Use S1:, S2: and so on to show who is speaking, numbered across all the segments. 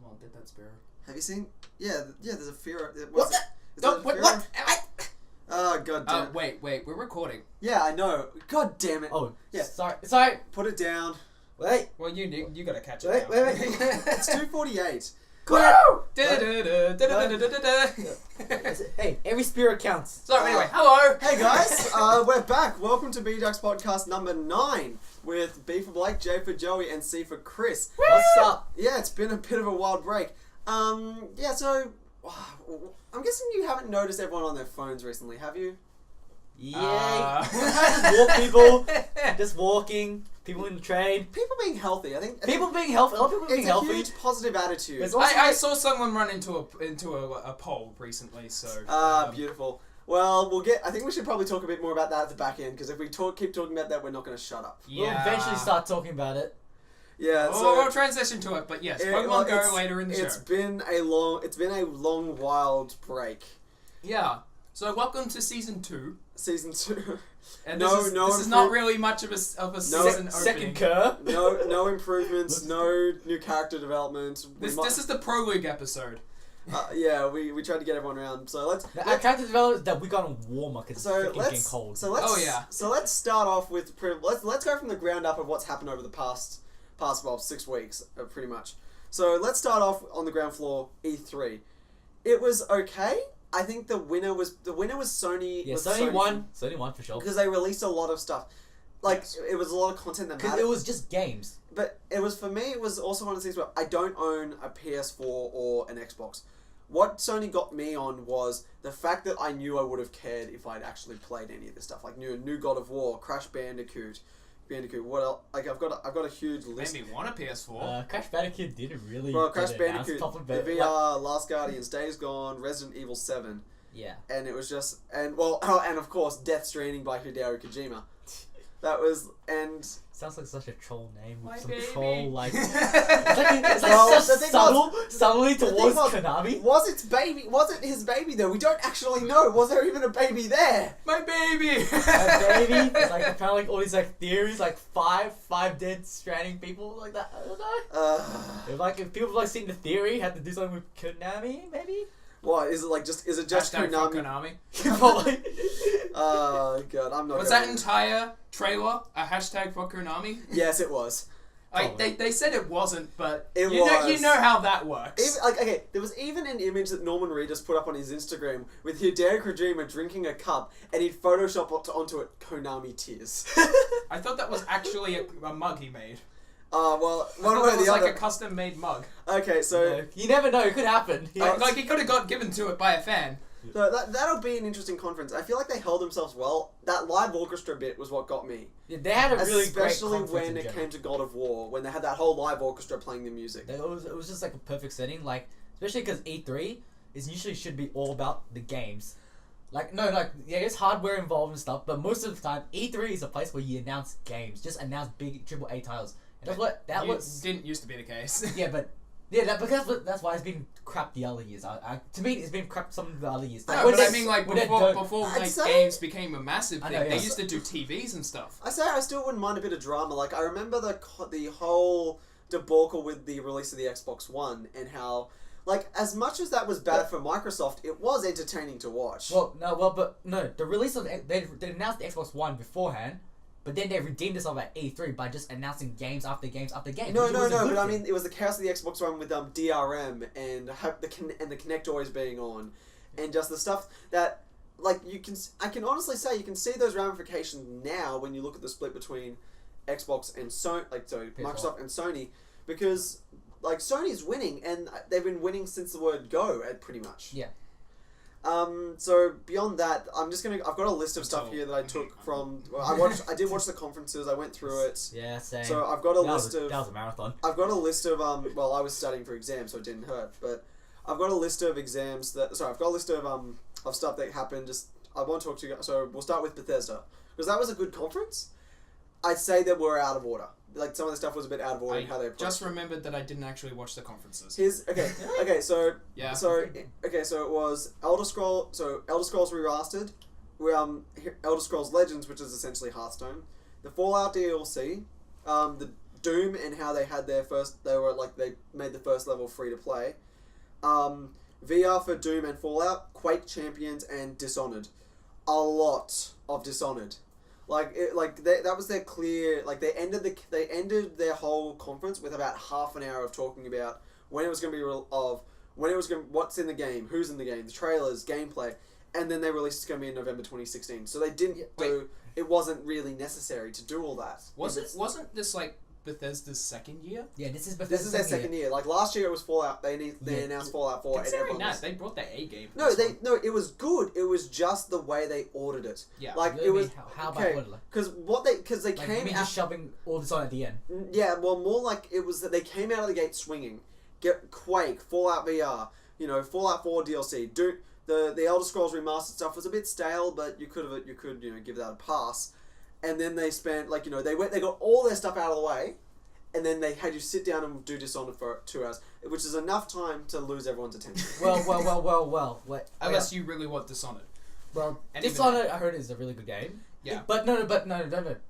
S1: Oh, did that Spiro?
S2: Have you seen? Yeah. There's a fear.
S1: What? What?
S2: Oh god damn it.
S1: Wait, we're recording.
S2: Yeah, I know. God damn it.
S3: Oh,
S2: yeah.
S3: Sorry.
S2: Put it down.
S3: Wait.
S1: Well, you gotta catch it.
S3: Wait.
S2: It's 2:48.
S1: Woo!
S3: Hey, every spirit counts.
S1: So anyway, hello.
S2: Hey guys, we're back. Welcome to BJCKDs podcast number 9 with B for Blake, J for Joey, and C for Chris.
S3: What's up?
S2: Yeah, it's been a bit of a wild break. Yeah, so I'm guessing you haven't noticed everyone on their phones recently, have you?
S3: Yeah. Just walking. People in the trade.
S2: People being healthy, I think.
S3: People being healthy. A lot of people being healthy.
S2: It's a huge positive attitude.
S1: I saw someone run into a pole recently, so.
S2: Beautiful. Well, I think we should probably talk a bit more about that at the back end, because if we keep talking about that, we're not going to shut up.
S3: We'll eventually start talking about it.
S2: Yeah,
S1: so we'll transition to it, but yes, Pokemon Go later in the show. It's been a long, wild break. Yeah. So welcome to season 2.
S2: Season 2.
S1: And this is not really much of a season
S3: second curve.
S2: No improvements. No new character development.
S1: This is the prologue episode.
S2: Yeah, we tried to get everyone around. So
S3: our character development that we got on warmer because it's getting cold.
S2: So let's start off with let's go from the ground up of what's happened over the past 6 weeks, pretty much. So let's start off on the ground floor. E3, it was okay. I think the winner was Sony.
S3: Yeah, Sony won. Sony won for sure
S2: because they released a lot of stuff. It was a lot of content that mattered.
S3: Because it was just games.
S2: But it was, for me, it was also one of the things where I don't own a PS4 or an Xbox. What Sony got me on was the fact that I knew I would have cared if I'd actually played any of this stuff, like new God of War, Crash Bandicoot. What else? Like I've got a huge list.
S1: Made me want a PS4.
S3: Crash Bandicoot didn't really.
S2: Well, Crash Bandicoot, the VR, Last Guardians, Days Gone, Resident Evil 7.
S3: Yeah.
S2: And it was just and of course Death Stranding by Hideo Kojima. That was
S3: sounds like such a troll name with
S1: My
S3: some
S1: baby.
S3: troll like it's like subtly towards Konami.
S2: Was it his baby though? We don't actually know. Was there even a baby there?
S1: My baby.
S3: My baby. It's like apparently all these like theories, like five dead stranding people like that. I don't know. If people like seen the theory, had to do something with Konami, maybe.
S2: What is it just
S1: Konami?
S3: Probably.
S2: Oh god, I'm not.
S1: Was that entire trailer a hashtag for Konami?
S2: Yes, it was.
S1: They said it wasn't, but
S2: you know how that works. There was even an image that Norman Reedus put up on his Instagram with Hideo Kojima drinking a cup, and he'd photoshopped onto it Konami tears.
S1: I thought that was actually a mug he made.
S2: Well, one way or the other.
S1: It was like a custom-made mug.
S2: Okay, so
S3: you never know; it could happen.
S1: He could have got given to it by a fan.
S2: So that'll be an interesting conference. I feel like they held themselves well. That live orchestra bit was what got me.
S3: Yeah, they had a really
S2: especially
S3: great
S2: when it came to God of War, when they had that whole live orchestra playing the music.
S3: It was just like a perfect setting, especially because E3 usually should be all about the games. There's hardware involved and stuff, but most of the time E3 is a place where you announce games, just announce big AAA titles. And
S1: didn't used to be the case.
S3: That's why it's been crap the other years. To me, it's been crap some of the other years.
S1: Before games became a massive thing, they used to do TVs and stuff.
S2: I still wouldn't mind a bit of drama. Like I remember the whole debacle with the release of the Xbox One and how, as much as that was bad for Microsoft, it was entertaining to watch.
S3: The release of they announced the Xbox One beforehand. But then they redeemed themselves at E3 by just announcing games after games after games.
S2: No, but I mean, it was the chaos of the Xbox One with DRM and the Kinect always being on, and just the stuff that, I can honestly say you can see those ramifications now when you look at the split between Xbox and Microsoft and Sony, because Sony's winning and they've been winning since the word go, pretty much.
S3: Yeah.
S2: So beyond that, I've got a list of stuff here that I took from. I did watch the conferences. I went through it.
S3: Yeah, same.
S2: So I've got a list of.
S3: That was a marathon.
S2: I've got a list of I was studying for exams, so it didn't hurt. But I've got a list of I've got a list of stuff that happened. I want to talk to you guys. So we'll start with Bethesda, because that was a good conference. I'd say that we're out of order. Some of the stuff was a bit out of order in how they approached.
S1: Just remembered that I didn't actually watch the conferences.
S2: So it was Elder Scrolls Remastered, Elder Scrolls Legends, which is essentially Hearthstone, the Fallout DLC, the Doom and how they had their first. They made the first level free to play. VR for Doom and Fallout, Quake Champions, and Dishonored. A lot of Dishonored. That was their clear. Like they ended their whole conference with about half an hour of talking about when it was going to be what's in the game, who's in the game, the trailers, gameplay, and then they released it's going to be in November 2016. So they didn't do. It wasn't really necessary to do all that.
S1: Wasn't this like Bethesda's second year?
S3: Yeah, this is
S2: Bethesda's their second year. Like last year, it was Fallout. They announced Fallout 4.
S1: Considering that, they brought their A game.
S2: No, it was good. It was just the way they ordered it.
S1: Yeah,
S2: like it was.
S3: How about order?
S2: Because they came out
S3: just shoving all this on at the end.
S2: Yeah, well, more like it was that they came out of the gate swinging. Get Quake, Fallout VR, Fallout 4 DLC. The Elder Scrolls Remastered stuff was a bit stale, but you could give that a pass. And then they spent they got all their stuff out of the way, and then they had you sit down and do Dishonored for 2 hours, which is enough time to lose everyone's attention.
S3: Well.
S1: Unless you really want Dishonored.
S3: Well, Dishonored, I heard, is a really good game.
S1: Yeah.
S3: But no.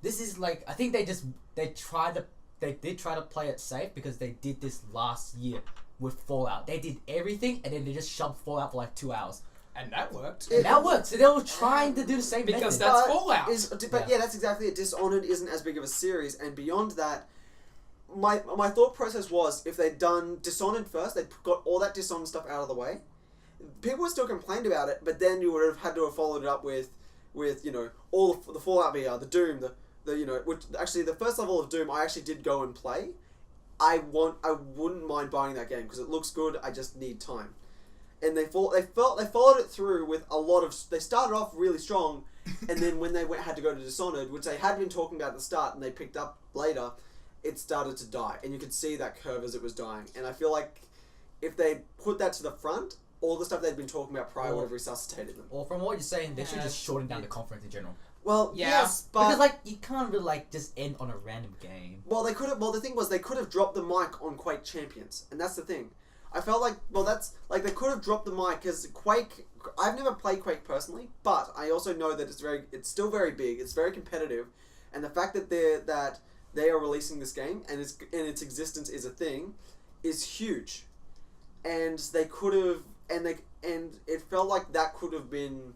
S3: This is like, I think they did try to play it safe because they did this last year with Fallout. They did everything, and then they just shoved Fallout for like 2 hours.
S1: And that worked.
S3: That worked. So they were trying to do the same
S1: because
S3: method.
S1: that's Fallout.
S2: That's exactly it. Dishonored isn't as big of a series, and beyond that, my thought process was if they'd done Dishonored first, they'd got all that Dishonored stuff out of the way. People would still complained about it, but then you would have had to have followed it up with all the Fallout VR, the Doom, which actually the first level of Doom I actually did go and play. I wouldn't mind buying that game because it looks good. I just need time. And they followed it through with a lot of. They started off really strong, and then when they had to go to Dishonored, which they had been talking about at the start, and they picked up later, it started to die, and you could see that curve as it was dying. And I feel like if they put that to the front, all the stuff they'd been talking about prior would have resuscitated them.
S3: Or from what you're saying, they should just shorten down the conference in general.
S2: Well, yes, but
S3: because you can't really just end on a random game.
S2: Well, they could have. Well, the thing was they could have dropped the mic on Quake Champions, and that's the thing. I felt like, they could have dropped the mic because Quake. I've never played Quake personally, but I also know that it's still very big. It's very competitive, and the fact that they are releasing this game and its existence is a thing, is huge, and they could have, and it felt like that could have been.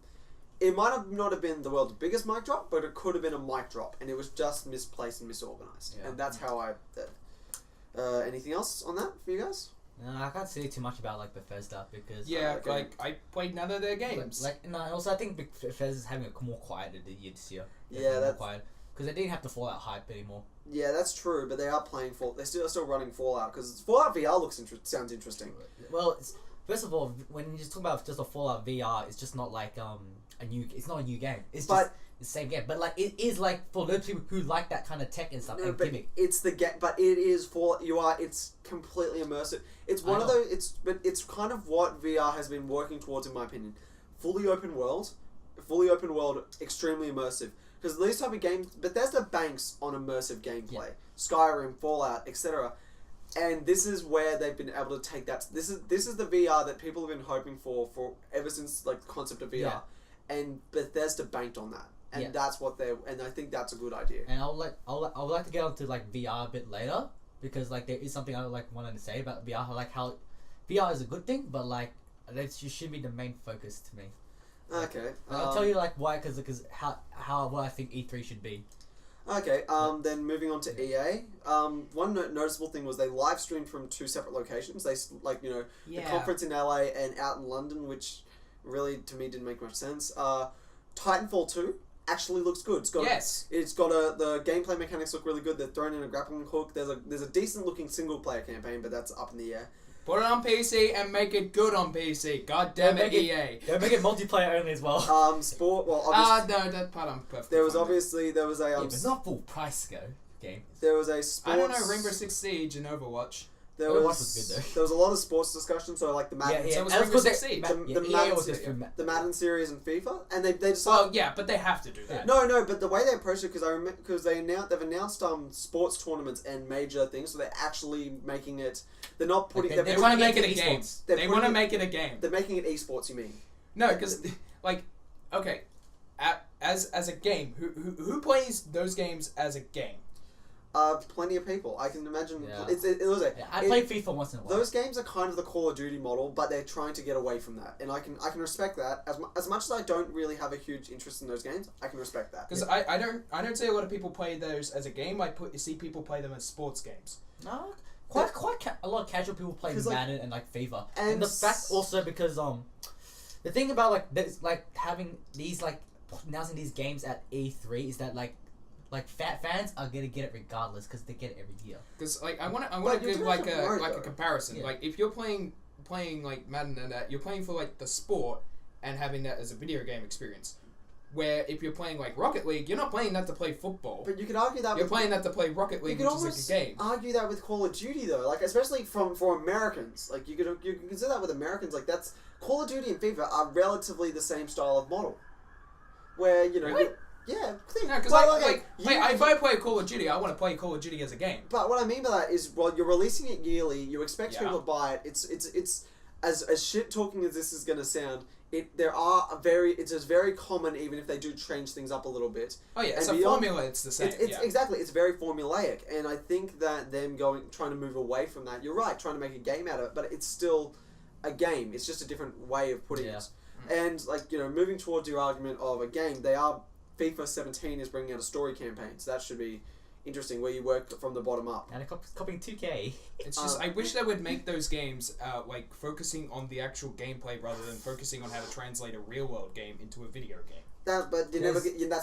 S2: It might have not have been the world's biggest mic drop, but it could have been a mic drop, and it was just misplaced and misorganized, and that's how I. Anything else on that for you guys?
S3: No, I can't say too much about Bethesda because
S1: I played none of their games.
S3: Also I think Bethesda's having a more quieter year this year.
S2: That's
S3: quiet because they didn't have the Fallout hype anymore.
S2: Yeah, that's true, but they are playing They're still running Fallout because Fallout VR sounds interesting.
S3: Well, first of all, when you just talk about just a Fallout VR, it's just not like it's not a new game. It's just the same game, but it is for those people who like that kind of tech and stuff.
S2: But it's the game, but it is it's completely immersive. It's one of those. It's kind of what VR has been working towards, in my opinion. Fully open world, extremely immersive. Because these type of games, Bethesda banks on immersive gameplay. Yeah. Skyrim, Fallout, etc. And this is where they've been able to take that. This is the VR that people have been hoping for ever since the concept of VR. Yeah. And Bethesda banked on that. And that's what and I think that's a good idea. And
S3: I would like to get onto VR a bit later because there is something I wanted to say about VR. How VR is a good thing, but that should be the main focus to me.
S2: Okay.
S3: I'll tell you why because what I think E3 should be.
S2: Okay. Then moving on to EA. One noticeable thing was they live streamed from 2 separate locations. They the conference in LA and out in London, which really to me didn't make much sense. Titanfall 2 actually looks good. The gameplay mechanics look really good. They're thrown in a grappling hook. There's a decent looking single player campaign, but that's up in the air.
S1: Put it on PC and make it good on PC. God damn it, EA.
S3: Don't make it multiplayer only as well.
S2: Sport. Well, obviously.
S1: No, that part I'm perfectly.
S2: There was a.
S3: Yeah, but not full price game.
S2: There was a sports.
S1: I don't know, Rainbow Six Siege and Overwatch.
S2: There was a lot of sports discussion, so the Madden.
S1: So it was
S2: the Madden series and FIFA, and they decided.
S1: Well, yeah, but they have to do that.
S2: No, but the way they approached it, because they've announced sports tournaments and major things, so they're actually making it. They're not putting.
S1: They want to make it a game. They want to make it a game.
S2: They're making it esports. You mean?
S1: No, because as a game, who plays those games as a game?
S2: Plenty of people. I can imagine.
S3: Yeah.
S2: I
S3: play FIFA once in a while.
S2: Those games are kind of the Call of Duty model, but they're trying to get away from that, and I can respect that. As much as I don't really have a huge interest in those games, I can respect that.
S1: Because I don't see a lot of people play those as a game. You see people play them as sports games.
S3: No, quite a lot of casual people play Madden and like FIFA, and the fact also because the thing about having these announcing these games at E3 is that like fans are gonna get it regardless because they get it every year. Because I want to give a comparison. Yeah. Like if you're playing like Madden and that, you're playing for like the sport and having that as a video game experience. Where if you're playing like Rocket League, you're not playing that to play football.
S2: But you could argue that
S1: you're playing that to play Rocket League, which is like a game.
S2: Argue that with Call of Duty though, like especially for Americans, like you can consider that with Americans, like that's Call of Duty and FIFA are relatively the same style of model. Where really? Yeah,
S1: because if I play Call of Duty, I want to play Call of Duty as a game.
S2: But what I mean by that is, you're releasing it yearly. You expect people to buy it. It's as shit talking as this is going to sound. It's just very common, even if they do change things up a little bit.
S1: Oh yeah, so formula, it's the same.
S2: Exactly, it's very formulaic, and I think that them trying to move away from that. You're right, trying to make a game out of it, but it's still a game. It's just a different way of putting it. And moving towards your argument of a game, FIFA 17 is bringing out a story campaign, so that should be interesting, where you work from the bottom up.
S3: And copying 2K.
S1: It's just, I wish they would make those games, focusing on the actual gameplay rather than focusing on how to translate a real-world game into a video game.
S2: That's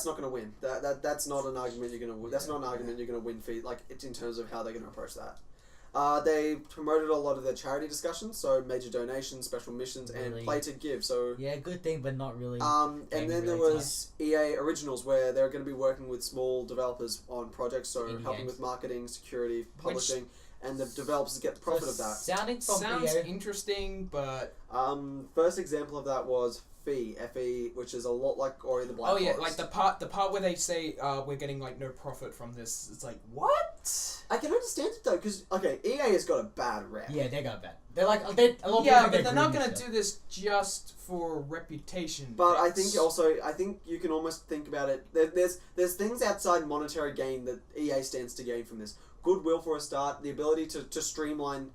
S2: not going to win. That's not an argument you're going to win. That's not an argument you're going to win for, in terms of how they're going to approach that. They promoted a lot of their charity discussions, so major donations, special missions, and play to give. So
S3: good thing, but not really.
S2: And then there was EA Originals, where they're going to be working with small developers on projects, so helping with marketing, security, publishing, and the developers get the profit of that.
S1: Sounds interesting, but
S2: first example of that was FE, which is a lot like Ori the Blind Forest.
S1: Like the part where they say we're getting no profit from this. It's like, what?
S2: I can understand it though, because EA has got a bad rep.
S3: Yeah, they got bad. They're
S1: but they're not gonna do this just for reputation.
S2: But I think you can almost think about it. There's things outside monetary gain that EA stands to gain from this. Goodwill for a start, the ability to streamline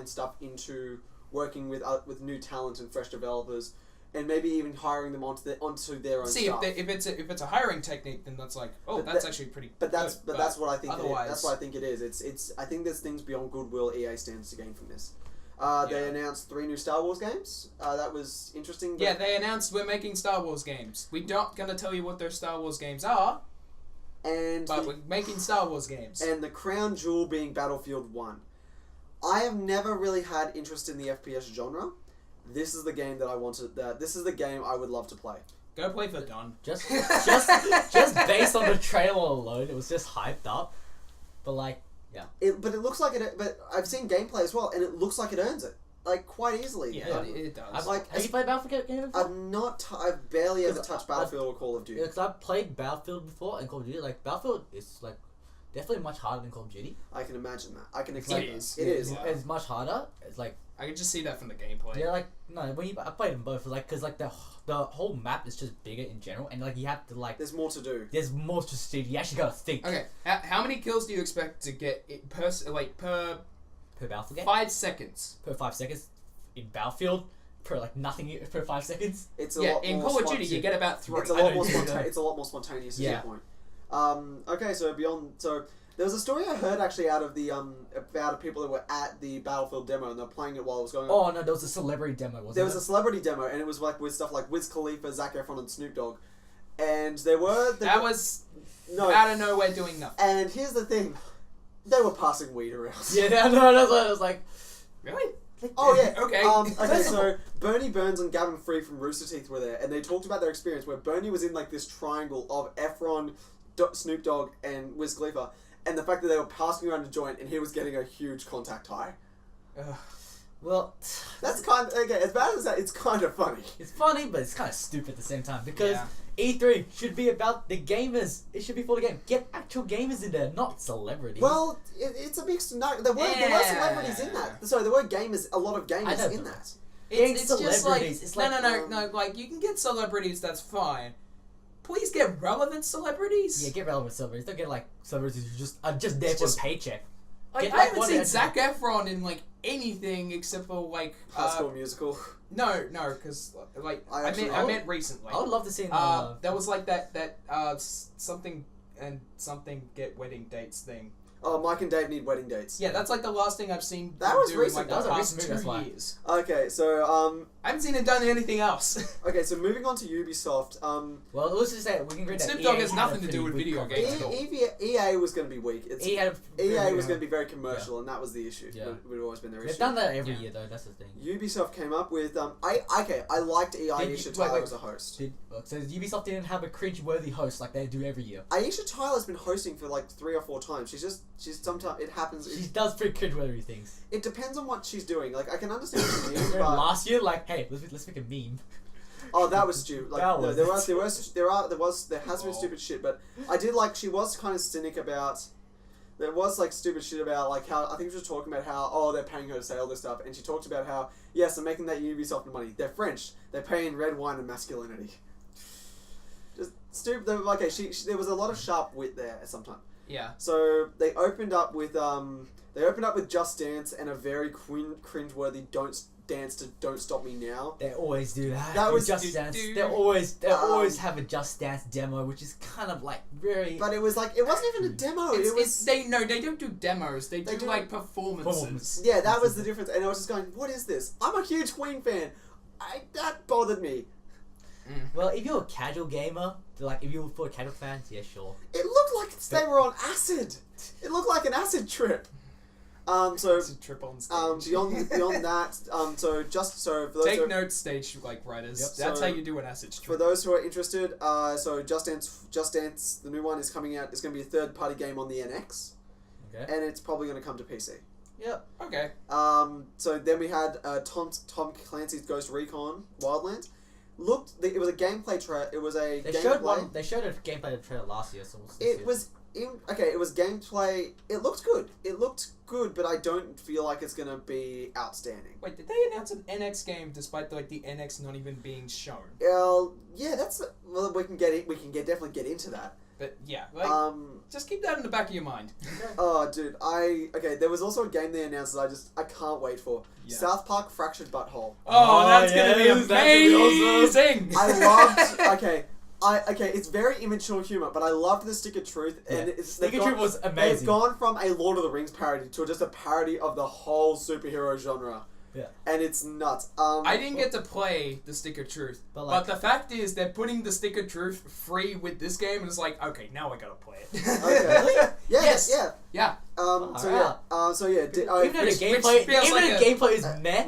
S2: stuff into working with new talent and fresh developers, and maybe even hiring them onto their own stuff.
S1: If it's a hiring technique, then that's that's actually pretty.
S2: But that's what I think. That's what I think it is. I think there's things beyond goodwill EA stands to gain from this. They announced 3 new Star Wars games. That was interesting.
S1: Yeah, they announced we're making Star Wars games. We're not gonna tell you what those Star Wars games are. But we're making Star Wars games.
S2: And the crown jewel being Battlefield 1. I have never really had interest in the FPS genre. This is the game that I wanted. This is the game I would love to play.
S1: Go play for Don.
S3: Just based on the trailer alone, it was just hyped up. But
S2: But it looks like it. But I've seen gameplay as well, and it looks like it earns it. Quite easily.
S1: Yeah, it does.
S3: Have you played Battlefield game before?
S2: I've barely ever touched Battlefield or Call of Duty.
S3: Yeah, because I've played Battlefield before and Call of Duty. Battlefield is definitely much harder than Call of Duty.
S2: I can imagine that.
S1: It is.
S3: Yeah. It's much harder. It's
S1: I can just see that from the gameplay.
S3: Yeah, I played them both. Because the whole map is just bigger in general, and you have to
S2: There's more to do.
S3: There's more to do. You actually gotta think.
S1: Okay, how many kills do you expect to get per
S3: Battlefield game?
S1: 5 seconds.
S3: Per 5 seconds in Battlefield. Per nothing per 5 seconds.
S2: It's a lot
S1: in
S2: more
S1: Call of Duty you get about 3.
S2: It's a lot more spontaneous. It's a lot more spontaneous. Is your point. Okay, so there was a story I heard actually out of the about people that were at the Battlefield demo and they're playing it while it was going on.
S3: Oh no, there was a celebrity demo, wasn't there?
S2: There was a celebrity demo, and it was with stuff like Wiz Khalifa, Zac Efron, and Snoop Dogg, and
S1: was out of nowhere doing nothing.
S2: And here's the thing, they were passing weed around.
S3: Yeah, no, that's what I was like.
S1: Really?
S2: Oh yeah.
S1: Okay.
S2: Okay. So Bernie Burns and Gavin Free from Rooster Teeth were there, and they talked about their experience where Bernie was in this triangle of Efron, Snoop Dogg, and Wiz Khalifa, and the fact that they were passing around a joint and he was getting a huge contact high.
S3: Well,
S2: that's kind of, as bad as that, it's kind of funny.
S3: It's funny, but it's kind of stupid at the same time, because E3 should be about the gamers. It should be for the game. Get actual gamers in there, not celebrities.
S2: Well, it's a mixed... No, there were celebrities in that. Sorry, there were gamers, a lot of gamers in that.
S1: It's just no, you can get celebrities, that's fine. please get relevant celebrities.
S3: Yeah, get relevant celebrities. Don't get like celebrities who are just there for a paycheck.
S1: Like, I haven't seen Zac Efron in like anything except for like
S2: High School Musical.
S1: No, because like I meant recently.
S3: I would love to see.
S1: There was like that something get wedding dates thing.
S2: Oh, Mike and Dave need wedding dates.
S1: Yeah, that's like the last thing I've seen.
S2: That was
S1: doing,
S2: recent.
S1: Like,
S2: that
S1: the
S2: was
S1: past 2 years.
S2: Okay, so
S1: I haven't seen it done anything else.
S2: Okay, so moving on to Ubisoft.
S3: Well, let's just say we can agree that
S1: Snoop Dogg has nothing to do with video games at all.
S2: EA was going to be weak. EA was going to be very commercial, and that was the issue.
S3: Yeah.
S2: Would always been their issue.
S3: They've done that every year, though. That's the thing.
S2: Ubisoft came up with I liked Aisha Tyler as a host.
S3: So Ubisoft didn't have a cringe-worthy host like they do every year.
S2: Aisha Tyler's been hosting for like 3 or 4 times. She's sometimes it happens.
S3: She does pretty cringe-worthy things.
S2: It depends on what she's doing. Like I can understand what she's doing.
S3: Last year, like, hey, let's make a meme.
S2: Oh, that was stupid. Like,
S3: that was
S2: there has been stupid shit, but I did like she was kind of cynic about. There was like stupid shit about like how I think she was talking about how they're paying her to say all this stuff, and she talked about how yes, they're making that Ubisoft money. They're French. They're paying red wine and masculinity. Just stupid. Okay, there was a lot of sharp wit there sometimes.
S1: Yeah.
S2: So they opened up with Just Dance and a very cringeworthy Don't Stop Me Now.
S3: They always do that.
S2: That was
S3: Just Dance. They always have a Just Dance demo, which is kind of like very.
S2: But it was like it wasn't even a demo.
S1: They don't do demos. They do like performances.
S2: Yeah, that was the difference. And I was just going, what is this? I'm a huge Queen fan. That bothered me.
S3: Well, if you're a casual gamer, like if you're for casual fans, yeah, sure.
S2: It looked like they were on acid. It looked like an acid trip.
S1: Acid trip on stage.
S2: Beyond that, so for those
S1: take notes, stage writers. Yep. That's how you do an acid trip.
S2: For those who are interested, so Just Dance, the new one is coming out. It's going to be a third-party game on the NX, and it's probably going to come to PC.
S3: Yep.
S1: Okay.
S2: So then we had Tom Clancy's Ghost Recon Wildlands. It was a gameplay trailer. It was a
S3: They showed a gameplay trailer last year, so
S2: it was gameplay. It looked good, but I don't feel like it's gonna be outstanding.
S1: Wait, did they announce an NX game despite the NX not even being shown?
S2: Yeah, we can definitely get into that.
S1: But yeah, just keep that in the back of your mind.
S2: Oh, dude, there was also a game they announced that I can't wait for. Yeah. South Park Fractured Butthole.
S1: Oh, that's gonna be amazing!
S2: I loved. It's very immature humor, but I loved the Stick of Truth, and
S3: Stick of Truth was amazing.
S2: They've gone from a Lord of the Rings parody to just a parody of the whole superhero genre.
S3: Yeah.
S2: And it's nuts.
S1: I didn't get to play the Stick of Truth, but the fact is they're putting the Stick of Truth free with this game, and it's like, okay, now I gotta play it.
S2: Okay.
S1: Yes.
S2: Yeah.
S3: Even though the gameplay is meh,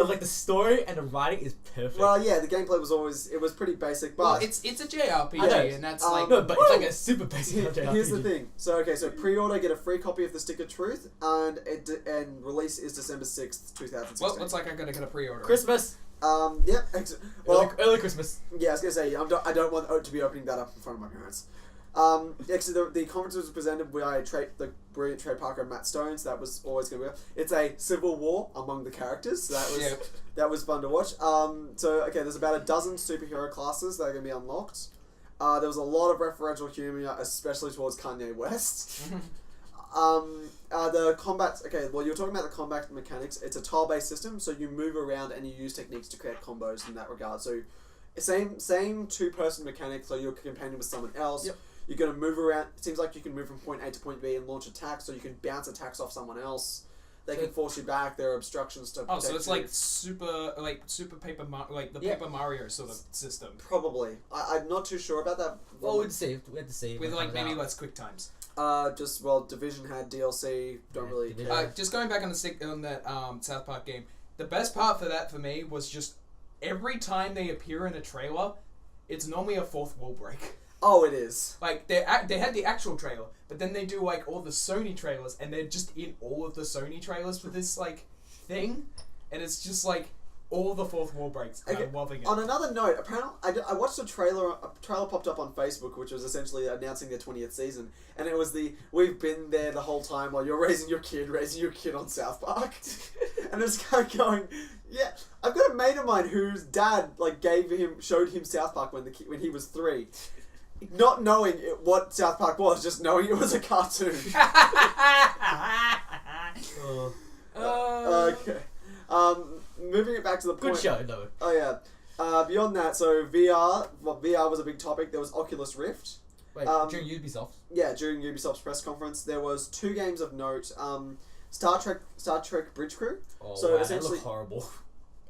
S3: like the story and the writing is perfect.
S2: Well, yeah, the gameplay was pretty basic, but
S1: it's a JRPG, and that's like
S3: no, but it's like a super basic JRPG.
S2: Here's the thing. So pre-order, get a free copy of the Stick of Truth, and release is December 6th, 2016.
S1: Well, looks like I'm gonna get a pre-order.
S3: Christmas.
S2: Yeah.
S3: Early Christmas.
S2: Yeah, I was gonna say I don't want to be opening that up in front of my parents. Actually, the conference was presented by the brilliant Trey Parker and Matt Stone, so that was always going to be. It's a civil war among the characters, so that was fun to watch. There's about a dozen superhero classes that are going to be unlocked. There was a lot of referential humor, especially towards Kanye West. The combat. You're talking about the combat mechanics. It's a tile-based system, so you move around and you use techniques to create combos in that regard. So, same two-person mechanic. So you're companion with someone else.
S3: Yep.
S2: You're going to move around. It seems like you can move from point A to point B and launch attacks, so you can bounce attacks off someone else. They can force you back. There are obstructions to protect
S1: so it's
S2: you.
S1: like super Paper Paper Mario sort of system.
S2: Probably. I'm not too sure about that.
S3: Well, we had to see.
S1: With maybe less quick times.
S2: Division had DLC. Don't really care.
S1: Just going back on that South Park game, the best part for that for me was just every time they appear in a trailer, it's normally a fourth wall break.
S2: Oh, it is.
S1: Like, they had the actual trailer, but then they do, like, all the Sony trailers, and they're just in all of the Sony trailers for this, like, thing, and it's just, like, all the fourth wall breaks. Okay. I'm loving it.
S2: On another note, apparently, I watched a trailer popped up on Facebook, which was essentially announcing their 20th season, and it was we've been there the whole time while you're raising your kid on South Park. And it's kind of going, yeah, I've got a mate of mine whose dad, like, showed him South Park when he was 3. not knowing what South Park was, just knowing it was a cartoon. Okay. Moving it back to the point.
S3: Good show, though.
S2: Oh yeah. Beyond that, so VR. Well, VR was a big topic. There was Oculus Rift.
S3: Wait, during Ubisoft?
S2: Yeah, during Ubisoft's press conference, there was 2 games of note. Star Trek Bridge Crew.
S3: Oh,
S2: So
S3: wow, that
S2: essentially-
S3: looked horrible.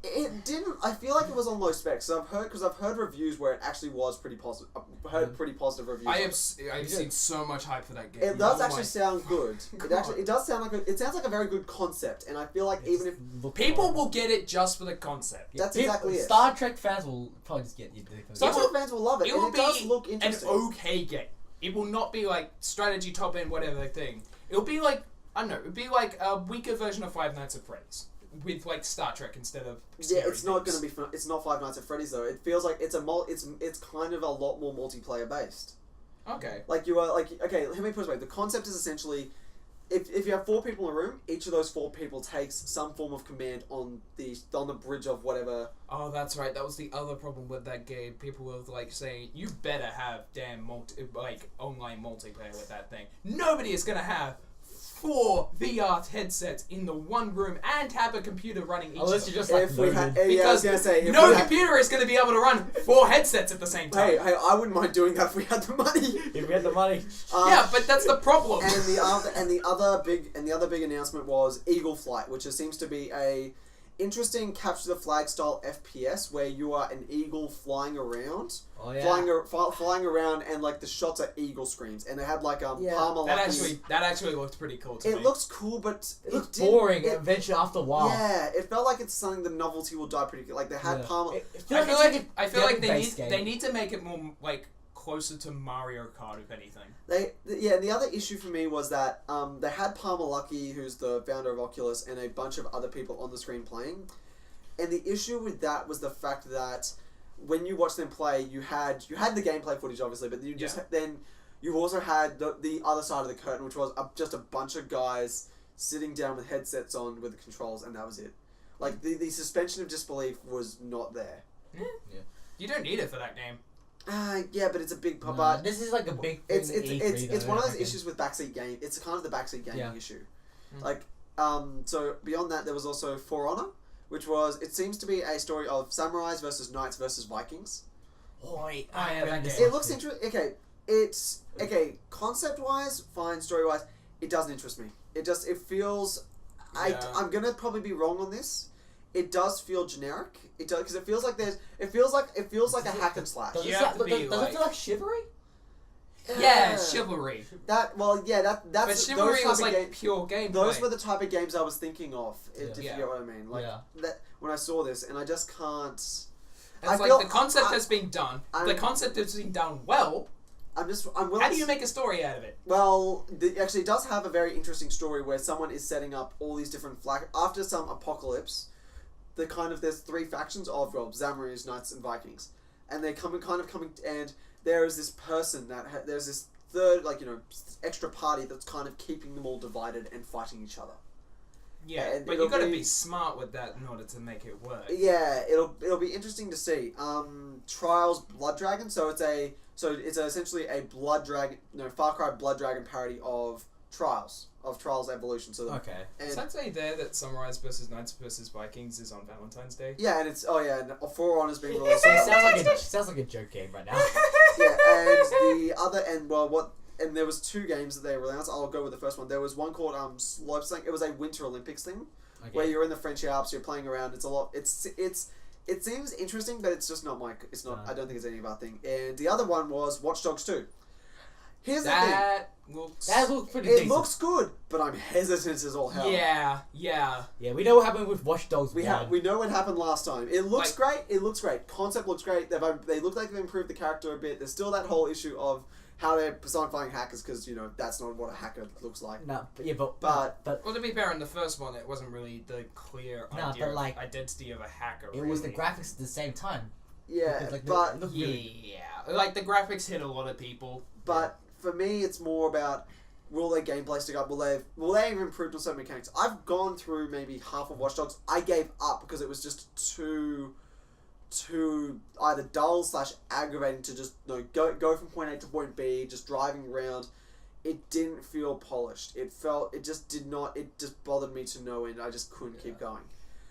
S2: It didn't. I feel like it was on low specs. I've heard reviews where it actually was pretty positive. I've heard pretty positive reviews.
S1: I've seen so much hype for that game.
S2: It does
S1: Oh
S2: actually
S1: my
S2: sound good.
S1: God.
S2: It does sound like it sounds like a very good concept, and I feel like even if
S1: People will get it just for the concept.
S2: That's exactly it.
S3: Star Trek fans will probably just get you.
S2: Star Trek fans will love it,
S1: It
S2: and
S1: will
S2: it does
S1: be
S2: look
S1: an
S2: interesting.
S1: okay game. It will not be like strategy top end whatever thing. It'll be like I don't know. It'll be like a weaker version of Five Nights at Freddy's with like Star Trek instead of.
S2: Yeah, it's not going to be. It's not Five Nights at Freddy's though. It feels like it's It's kind of a lot more multiplayer based.
S1: Okay.
S2: Like you are like okay. Let me put it this way. The concept is essentially, if you have 4 people in a room, each of those 4 people takes some form of command on the bridge of whatever.
S1: Oh, that's right. That was the other problem with that game. People were like saying, "You better have damn online multiplayer with that thing." Nobody is gonna have 4 VR headsets in the one room and have a computer running each.
S3: Unless
S1: of
S3: you're
S1: them.
S3: just like
S2: If we had,
S3: loaded.
S2: yeah, I was
S1: Because
S2: gonna say if
S1: no
S2: we had-
S1: computer is going to be able to run 4 headsets at the same time.
S2: Hey, I wouldn't mind doing that if we had the money.
S3: If we had the money.
S1: Yeah, but that's the problem.
S2: And the other big announcement was Eagle Flight, which seems to be a interesting capture the flag style FPS where you are an eagle flying around,
S3: Oh yeah.
S2: flying around, and like the shots are eagle screams, and they had like
S3: Yeah.
S2: Palmer
S1: that actually looked pretty cool to me.
S2: It looks cool, but
S3: It looks
S2: didn't-
S3: boring
S2: it-
S3: eventually after a while.
S2: Yeah, it felt like it's something the novelty will die pretty quick. Like they had
S3: Yeah.
S2: Palmer.
S3: It
S1: I feel like they
S3: game-based
S1: need
S3: game.
S1: they need to make it more like closer to Mario Kart, if anything.
S2: The other issue for me was that they had Palmer Luckey, who's the founder of Oculus, and a bunch of other people on the screen playing. And the issue with that was the fact that when you watch them play, you had the gameplay footage, obviously, but you just then you also had the other side of the curtain, which was just a bunch of guys sitting down with headsets on with the controls, and that was it. Like the suspension of disbelief was not there.
S1: Yeah. You don't need it for that game.
S2: Yeah, but it's a big
S3: No,
S2: but
S3: this is like a big.
S2: it's
S3: thing in E3
S2: it's
S3: though,
S2: one of
S3: I
S2: those
S3: reckon.
S2: issues with backseat game. It's kind of the backseat gaming
S3: Yeah.
S2: issue.
S1: Mm.
S2: Like so beyond that, there was also For Honor, which was it seems to be a story of samurais versus knights versus Vikings.
S1: Oh,
S3: I
S1: yeah,
S3: haven't
S1: that
S3: this
S1: game.
S2: It looks interesting. Okay, it's okay concept wise, fine. Story wise, it doesn't interest me. It feels.
S1: Yeah.
S2: I'm gonna probably be wrong on this. It does feel generic. It does because it feels like a hack and slash.
S3: Does
S1: You
S3: it
S1: have
S3: feel-
S1: to be
S3: does it
S1: like-
S3: feel like Chivalry?
S1: Yeah, Chivalry.
S2: That's
S1: But
S2: those
S1: Chivalry
S2: type
S1: was
S2: of
S1: like
S2: game-
S1: pure gameplay.
S2: Those were the type of games I was thinking of. If you
S1: Yeah.
S2: get what I mean, like
S3: Yeah.
S2: that when I saw this, and I just can't.
S1: It's
S2: I
S1: like
S2: feel-
S1: the concept
S2: I-
S1: has been done. The
S2: I'm-
S1: concept has been done well.
S2: I'm willing.
S1: How do you make a story out of it?
S2: Well, actually, it does have a very interesting story where someone is setting up all these different after some apocalypse. There's 3 factions of samurais, knights, and Vikings, and they're coming, and there is this person there's this third extra party that's kind of keeping them all divided and fighting each other.
S1: Yeah,
S2: And
S1: but
S2: it'll
S1: you got to
S2: be-
S1: be smart with that in order to make it work.
S2: Yeah, it'll be interesting to see. Trials Blood Dragon. So it's essentially a Blood Dragon, Far Cry Blood Dragon parody of Trials Evolution. So
S3: Okay.
S2: and,
S1: Does that say there that Samurais versus Knights versus Vikings is on Valentine's Day?
S2: yeah, and it's and For Honor's being released.
S3: It sounds like a joke game right now.
S2: Yeah, and the other and there was 2 games that they announced. I'll go with the first one. There was one called Slopestyle. It was a Winter Olympics thing where you're in the French Alps, you're playing around. It's a lot. It seems interesting, but it's just not my. It's not. I don't think it's any of our thing. And the other one was Watch Dogs 2. Here's
S1: That looks.
S3: That looks pretty
S2: the thing. It
S3: decent.
S2: looks good, but I'm hesitant as all hell.
S1: Yeah.
S3: Yeah, we know what happened with Watch Dogs.
S2: We know what happened last time. It looks great. It looks great. Concept looks great. They look like they've improved the character a bit. There's still that whole issue of how they're personifying hackers because that's not what a hacker looks like.
S3: No, but
S1: Well, to be fair, in the first one, it wasn't really the clear
S3: Nah,
S1: idea
S3: but,
S1: of
S3: like,
S1: identity of a hacker.
S3: it was the graphics at the same time.
S2: Yeah,
S3: Because, like,
S2: but
S3: it looked really.
S1: Yeah, like the graphics hit a lot of people.
S2: But for me, it's more about will their gameplay stick up? Will they have improved on some mechanics? I've gone through maybe half of Watch Dogs. I gave up because it was just too too either dull / aggravating to just go from point A to point B, just driving around. It didn't feel polished. It just bothered me to no end. I just couldn't keep going.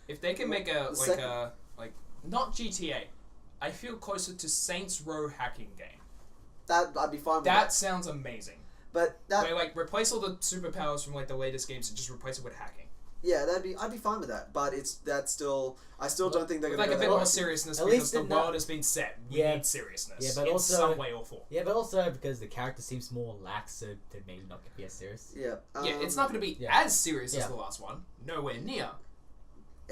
S1: If they can make not GTA, I feel closer to Saints Row hacking game.
S2: That I'd be fine with.
S1: That sounds amazing.
S2: But that
S1: where, replace all the superpowers from the latest games and just replace it with hacking.
S2: Yeah, I'd be fine with that. But I still don't think they're
S1: With
S2: gonna
S1: a bit more seriousness
S3: at
S1: because
S3: least
S1: the world has been set. We need seriousness.
S3: Yeah, but
S1: in
S3: also
S1: some way or form.
S3: Yeah, but also because the character seems more lax, so they're maybe not gonna be as serious.
S2: Yeah.
S1: It's not going to be as serious as the last one. Nowhere near.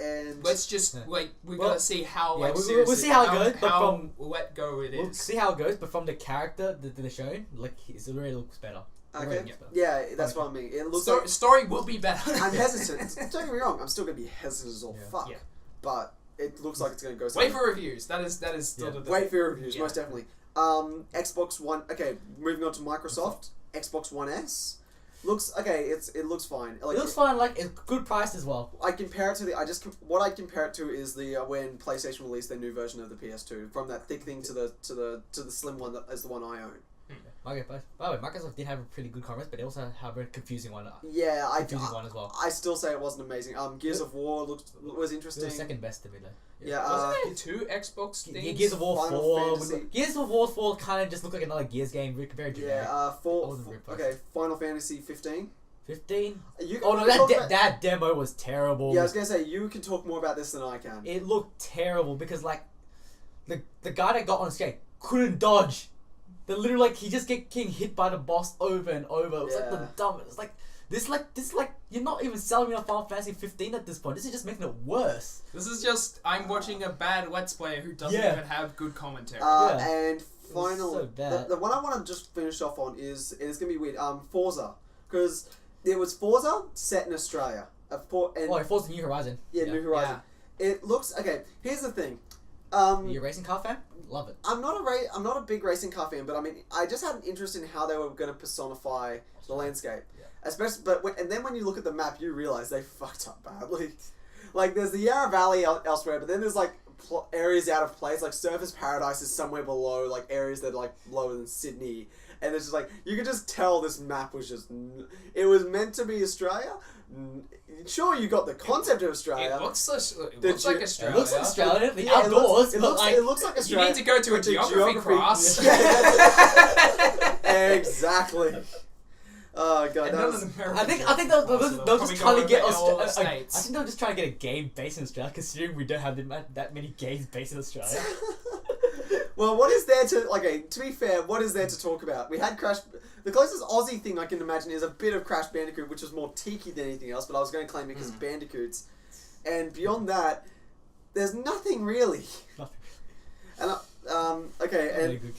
S2: And
S1: let's just we gotta see how
S3: we'll see how it goes. But from
S1: let go it is.
S3: We'll see how it goes. But from the character that they're showing, it already looks better.
S2: Okay. Yeah, that's what I mean. It looks
S1: story will be better.
S2: I'm hesitant. Don't get me wrong. I'm still gonna be hesitant as all fuck. Yeah. But it looks like it's gonna go.
S1: Wait for reviews. That is still the
S2: wait for your reviews. Most definitely. Xbox One. Okay, moving on to Microsoft. Xbox One S. Looks okay. It looks fine.
S3: It looks fine. Like it's good price as well.
S2: I compare it to what I compare it to is the when PlayStation released their new version of the PS2, from that thick thing to the slim one that is the one I own.
S3: Okay, by the way, Microsoft did have a pretty good conference, but they also have a very confusing one.
S2: Yeah,
S3: confusing one as well.
S2: I still say it wasn't amazing. Gears of War was interesting.
S3: It was second best to me though.
S2: Yeah,
S1: wasn't there two Xbox things?
S3: Yeah, Gears of War
S2: Final
S3: 4. Gears of War 4 kind of just looked like another Gears game, very generic.
S2: Yeah, Final Fantasy 15.
S3: 15?
S2: No,
S3: that demo was terrible.
S2: Yeah, I was gonna say you can talk more about this than I can.
S3: It looked terrible because the guy that got on skate couldn't dodge. Literally he just get getting hit by the boss over and over. It was the dumbest. This you're not even selling me on Final Fantasy 15 at this point. This is just making it worse.
S1: This is just I'm watching a bad Let's Player who doesn't even have good commentary.
S2: And finally,
S3: so
S2: the one I want to just finish off on is gonna be weird. Forza, because there was Forza set in Australia.
S3: Forza New Horizon.
S2: Yeah, New Horizon. Yeah. It looks okay. Here's the thing.
S3: Are you a racing car fan? Love it.
S2: I'm not a big racing car fan, but I mean, I just had an interest in how they were going to personify the landscape.
S3: Yeah.
S2: Especially, and then when you look at the map, you realize they fucked up badly. There's the Yarra Valley elsewhere, but then there's areas out of place. Surfers Paradise is somewhere below, areas that are lower than Sydney, and it's just you could just tell this map was just. It was meant to be Australia. Sure, you got the concept of Australia.
S1: It looks like Australia.
S3: It looks like Australia. The outdoors.
S2: It looks like Australia.
S1: You need to go to a geography class.
S2: Exactly. Oh god,
S3: I think they'll just trying to get Australia. I think they're just trying to get a game based in Australia, considering we don't have that many games based in Australia.
S2: Well, what is there to be fair, what is there to talk about? We had Crash. The closest Aussie thing I can imagine is a bit of Crash Bandicoot, which was more tiki than anything else, but I was going to claim it because Bandicoots. And beyond that, there's nothing really. And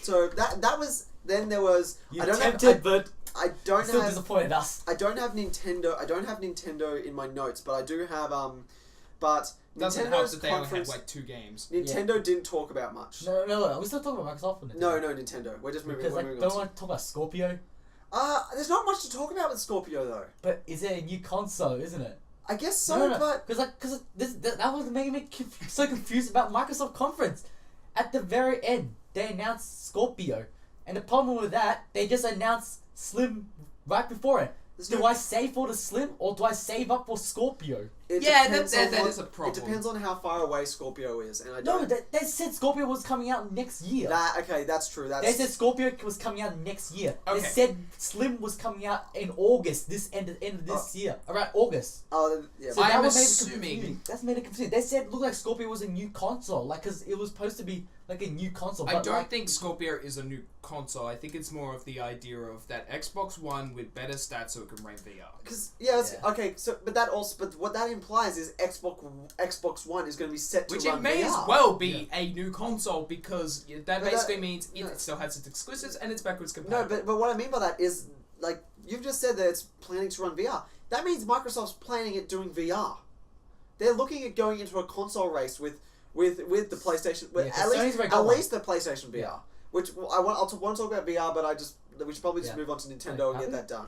S2: so that was. Then there was.
S3: You tempted, but
S2: I don't
S3: still
S2: have.
S3: Disappointed us.
S2: I don't have Nintendo. I don't have Nintendo in my notes, but I do have But
S1: doesn't help that they only have 2 games.
S2: Nintendo didn't talk about much.
S3: No. Are we still talking about Microsoft?
S2: No, Nintendo. We're just moving.
S3: Because don't want to talk about Scorpio.
S2: There's not much to talk about with Scorpio though.
S3: But is it a new console? Isn't it?
S2: I guess so. No. But
S3: because that was making me so confused about Microsoft conference. At the very end, they announced Scorpio, and the problem with that, they just announced Slim right before it. Do I save for the Slim or do I save up for Scorpio?
S1: That is a problem.
S2: It depends on how far away Scorpio is, and I
S3: don't. No, they said Scorpio was coming out next year.
S2: That's true.
S3: They said Scorpio was coming out next year.
S1: Okay.
S3: They said Slim was coming out in August. End of this year, around August.
S2: Oh, yeah.
S3: So
S1: I'm assuming
S3: that's made it confusing. They said looked like Scorpio was a new console, because it was supposed to be a new console.
S1: I don't think Scorpio is a new console. I think it's more of the idea of that Xbox One with better stats so it can run VR.
S2: Okay. So, but what that implies is Xbox One is going to be set to
S1: which
S2: run
S1: it may
S2: VR.
S1: as well be a new console because that basically means it still has its exclusives and it's backwards compatible.
S2: No, but what I mean by that is you've just said that it's planning to run VR. That means Microsoft's planning at doing VR. They're looking at going into a console race with the PlayStation, at least the PlayStation VR. Which I want to talk about VR, but we should probably just move on to Nintendo and get that done.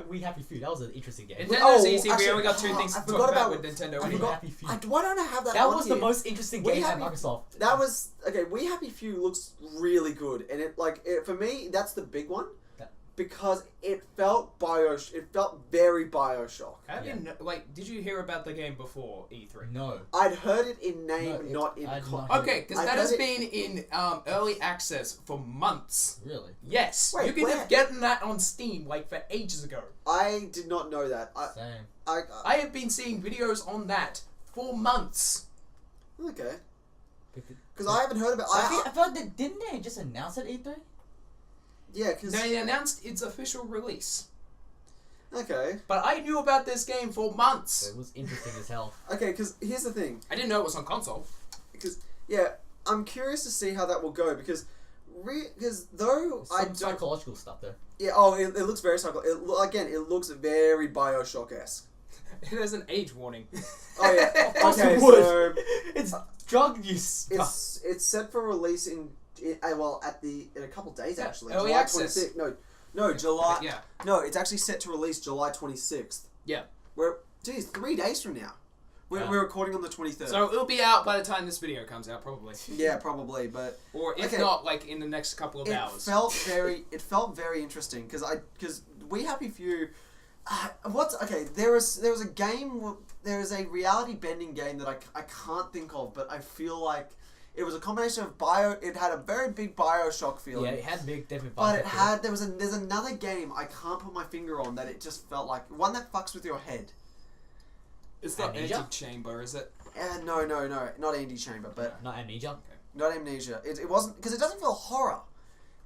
S3: We Happy Few. That was an interesting game.
S1: Nintendo's easy. We only got two things
S2: I
S1: to
S2: forgot
S1: talk about
S2: about-
S1: with Nintendo.
S2: I
S1: anyway.
S2: forgot-
S3: Happy Few.
S2: Why don't I have that?
S3: That
S2: on
S3: was
S2: here?
S3: the most interesting
S2: We
S3: game at
S2: Happy-
S3: Microsoft.
S2: That was okay. We Happy Few looks really good, and for me, that's the big one because it felt It felt very Bioshock.
S1: Did you hear about the game before E3?
S3: No.
S2: I'd heard it in name,
S3: No,
S2: not in.
S3: I'd
S2: con-
S3: not-
S1: Okay, because
S2: I've
S1: that
S2: heard
S1: has
S2: it-
S1: been in early access for months.
S3: Really?
S1: Yes,
S2: Wait,
S1: you could
S2: where?
S1: have gotten that on Steam for ages ago.
S2: I did not know that.
S3: Same.
S1: I have been seeing videos on that for months.
S2: Okay. Because I haven't heard about.
S3: I feel like didn't they just announce it at E3?
S2: Yeah, because
S1: They announced its official release,
S2: okay,
S1: but I knew about this game for months.
S3: It was interesting as hell.
S2: okay. Because here's the thing.
S1: I didn't know it was on console.
S2: Because I'm curious to see how that will go. Because though
S3: Some
S2: I don't.
S3: psychological stuff though.
S2: Yeah. Oh, it looks very psychological. Again, it looks very Bioshock-esque.
S1: It has an age warning.
S2: Oh yeah.
S3: Of course
S2: Okay.
S3: it would.
S2: So
S3: It's drug use.
S2: it's set for release in a couple days
S1: Yeah,
S2: actually.
S1: early
S2: July
S1: access.
S2: 26th. No, July.
S1: Yeah.
S2: No, it's actually set to release July 26th.
S1: Yeah.
S2: Geez, 3 days from now.
S3: Yeah.
S2: We're recording on the 23rd.
S1: So it'll be out by the time this video comes out, probably.
S2: Yeah, probably, but
S1: Or if
S2: Okay.
S1: not, in the next couple of hours.
S2: it felt very interesting because We Happy Few. There was a game. There is a reality bending game that I can't think of, but I feel like it was a combination of It had a very big Bioshock feeling.
S3: Yeah, it had big definitely.
S2: But there's another game I can't put my finger on that it just felt like one that fucks with your head.
S1: It's not
S3: Amnesia?
S1: Anti-Chamber, is it?
S2: No, not Andy Chamber, but
S3: Not Amnesia.
S2: not Amnesia. It wasn't because it doesn't feel horror.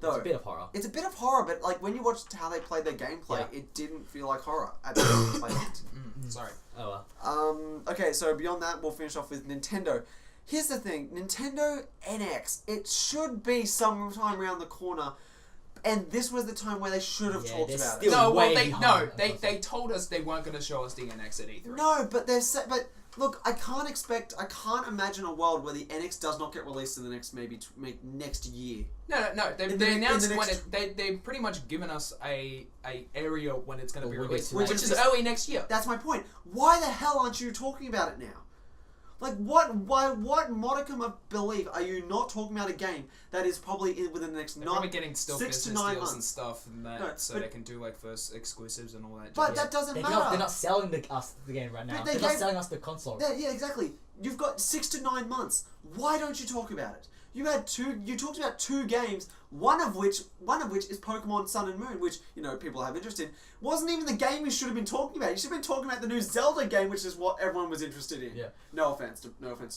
S2: Though
S3: It's a bit of horror.
S2: it's a bit of horror, but when you watched how they played their gameplay,
S3: Yeah.
S2: it didn't feel like horror at the time they played it.
S1: Sorry.
S3: Oh well.
S2: Okay, so beyond that, we'll finish off with Nintendo. Here's the thing, Nintendo NX. It should be sometime around the corner. And this was the time where they should have talked
S3: they're
S2: about
S3: still-
S2: it.
S1: No,
S3: way
S1: well,
S3: behind.
S1: they told us they weren't going to show us the NX at E3.
S2: No, but but look, I can't imagine a world where the NX does not get released in the next next year.
S1: No. They
S2: In the
S1: announced
S2: next-
S1: they pretty much given us a area when it's going to be
S3: Well,
S1: released,
S3: which
S1: which
S2: is-
S1: is early next year.
S2: That's my point. Why the hell aren't you talking about it now? What modicum of belief are you not talking about a game that is probably within the next
S1: They're probably getting still
S2: 6 to
S1: business
S2: 9
S1: deals and
S2: months?
S1: stuff, and that
S2: No,
S1: so
S2: but-
S1: they can do first exclusives and all that.
S2: But
S1: jazz.
S2: that doesn't
S3: They're
S2: matter.
S3: not selling us the game right now.
S2: But
S3: They're
S2: they
S3: not
S2: gave-
S3: selling us the console.
S2: Yeah, exactly. You've got 6 to 9 months. Why don't you talk about it? You talked about 2 games, one of which is Pokemon Sun and Moon, which people have interest in. Wasn't even the game you should have been talking about. You should have been talking about the new Zelda game, which is what everyone was interested in.
S3: Yeah.
S2: No offense to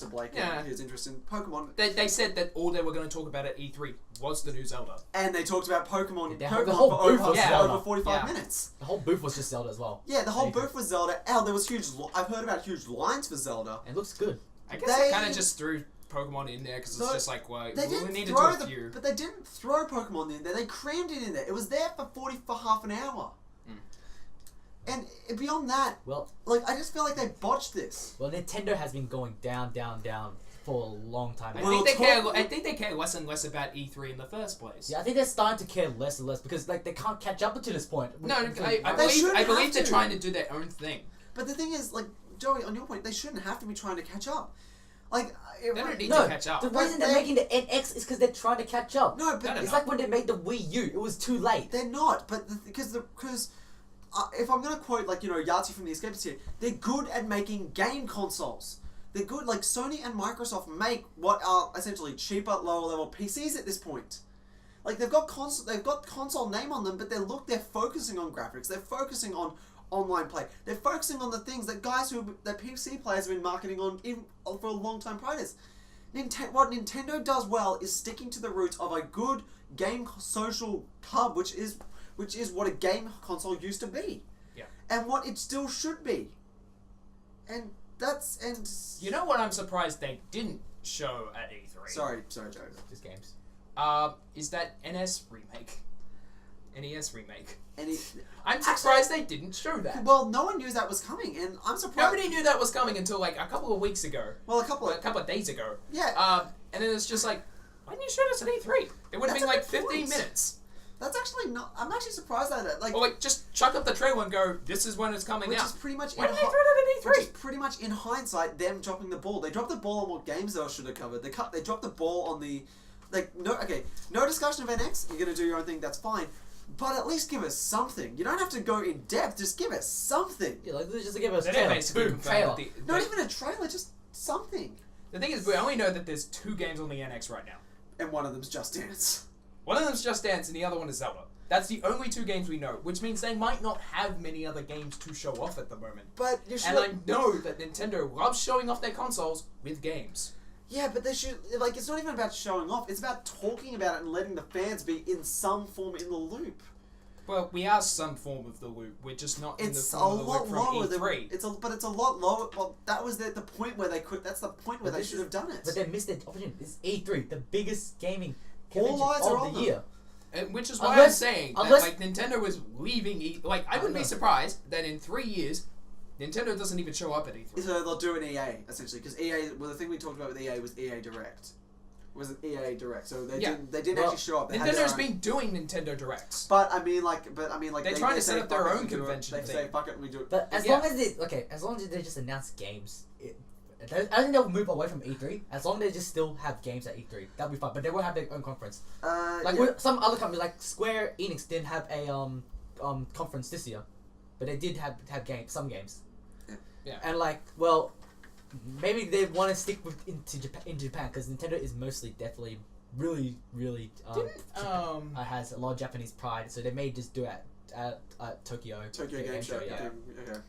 S2: Blake and his interest in Pokemon.
S1: They said that all they were going to talk about at E3 was the new Zelda.
S2: And they talked about Pokemon,
S3: The
S2: Pokemon
S3: whole
S2: for
S3: booth
S2: over,
S3: was
S2: for
S3: Zelda.
S2: over 45
S1: Yeah.
S2: minutes.
S3: The whole booth was just Zelda as well.
S2: Yeah, the whole
S3: Anything.
S2: booth was Zelda. There was huge. I've heard about huge lines for Zelda.
S3: It looks good.
S1: I guess they kind of just threw Pokemon in there because it's
S2: No,
S1: just
S2: They
S1: we
S2: didn't
S1: need to do
S2: throw
S1: a few.
S2: but they didn't throw Pokemon in there. They crammed it in there. It was there for half an hour. And beyond that,
S3: Well,
S2: I just feel like they botched this.
S3: Nintendo has been going down for a long time.
S1: I
S3: now.
S1: think they care less and less about E3 in the first place.
S3: Yeah, I think they're starting to care less and less because they can't catch up to this point.
S1: No, I
S2: They shouldn't
S1: believe
S2: have
S1: they're
S2: to.
S1: trying to do their own thing.
S2: But the thing is, Joey, on your point, they shouldn't have to be trying to catch up.
S1: They don't need
S3: No,
S1: to catch up.
S3: the
S2: But
S3: reason they're
S2: they-
S3: making the NX is because they're trying to catch up.
S2: No, but
S1: No, no,
S3: It's
S1: no.
S3: like when they made the Wii U. It was too late.
S2: they're not. But because if I'm gonna quote Yahtzee from the Escapists here, they're good at making game consoles. They're good. Sony and Microsoft make what are essentially cheaper, lower level PCs at this point. They've got console name on them, but they're focusing on graphics. They're focusing on online play. They're focusing on the things that that PC players have been marketing on for a long time prior to this. What Nintendo does well is sticking to the roots of a good game social hub, which is what a game console used to be.
S1: Yeah.
S2: And what it still should be. And
S1: You know what I'm surprised they didn't show at E3?
S2: Sorry, Joe.
S3: Just games.
S1: Is that NES remake?
S2: And
S1: I'm surprised they didn't show that.
S2: well, no one knew that was coming, and I'm surprised.
S1: Nobody knew that was coming until a couple of weeks ago.
S2: Well, a couple of
S1: days ago.
S2: yeah.
S1: And then it's just why didn't you show us at E3? It would have
S2: That's
S1: been
S2: a good
S1: 15
S2: point.
S1: minutes.
S2: That's actually not. I'm actually surprised at it. Like,
S1: Or like, just chuck up the trailer and go, this is when it's coming
S2: which
S1: out.
S2: is pretty much
S1: Why did they throw it
S2: which
S1: at
S2: is pretty much in hindsight them dropping the ball. They dropped the ball on what games they should have covered. They dropped the ball on the, like, no discussion of NX. You're gonna do your own thing. That's fine. But at least give us something. You don't have to go in depth. Just give us something.
S3: Yeah, like just give us
S1: They
S3: trailer.
S1: basically
S3: Boom,
S1: confirmed
S3: trailer.
S1: that
S2: Not even a trailer. Just something.
S1: The thing is, we only know that there's 2 games on the NX right now.
S2: And one of them's Just Dance.
S1: One of them's Just Dance and the other one is Zelda. That's the only 2 games we know, which means they might not have many other games to show off at the moment.
S2: But you should.
S1: And I know that Nintendo loves showing off their consoles with games.
S2: Yeah, but they should, like, it's not even about showing off. It's about talking about it and letting the fans be in some form in the loop.
S1: Well, we are some form of the loop. We're just not in the
S2: It's a
S1: form of the
S2: lot
S1: loop from
S2: lower than
S1: E3.
S2: but it's a lot lower. Well, that was the point where they could. That's the point where
S3: But
S2: they
S3: this
S2: should have done it.
S3: But they missed the opportunity. It's E3, the biggest gaming
S2: All
S3: convention
S2: eyes are
S3: of
S2: on
S3: the
S2: them.
S3: year.
S1: And which is why I'm
S3: Unless-
S1: saying
S3: unless-
S1: that, like, Nintendo is leaving like, I wouldn't be
S3: know.
S1: surprised that in 3 years, Nintendo doesn't even show up at E3.
S2: So they'll do an EA essentially because EA. Well, the thing we talked about with EA was EA Direct. Was an EA Direct, so they
S1: Yeah.
S2: didn't actually show up. They had
S1: Nintendo's
S2: their own-
S1: been doing Nintendo Directs.
S2: But I mean, like,
S1: They're trying to
S2: say,
S1: set up their
S2: "Fuck it,
S1: own
S2: we do it."
S1: convention
S2: They say,
S1: thing.
S2: "Fuck it, we do it."
S3: But as
S1: Yeah.
S3: long as they just announce games, I don't think they'll move away from E3. As long as they just still have games at E3, that'll be fine. But they won't have their own conference. Like
S2: yeah.
S3: with some other companies, like Square Enix didn't have a conference this year, but they did have some games.
S1: Yeah.
S3: And like, well, maybe they want to stick in Japan because Nintendo is mostly definitely really has a lot of Japanese pride, so they may just do it at Tokyo
S2: Game Show.
S1: yeah.
S2: Okay.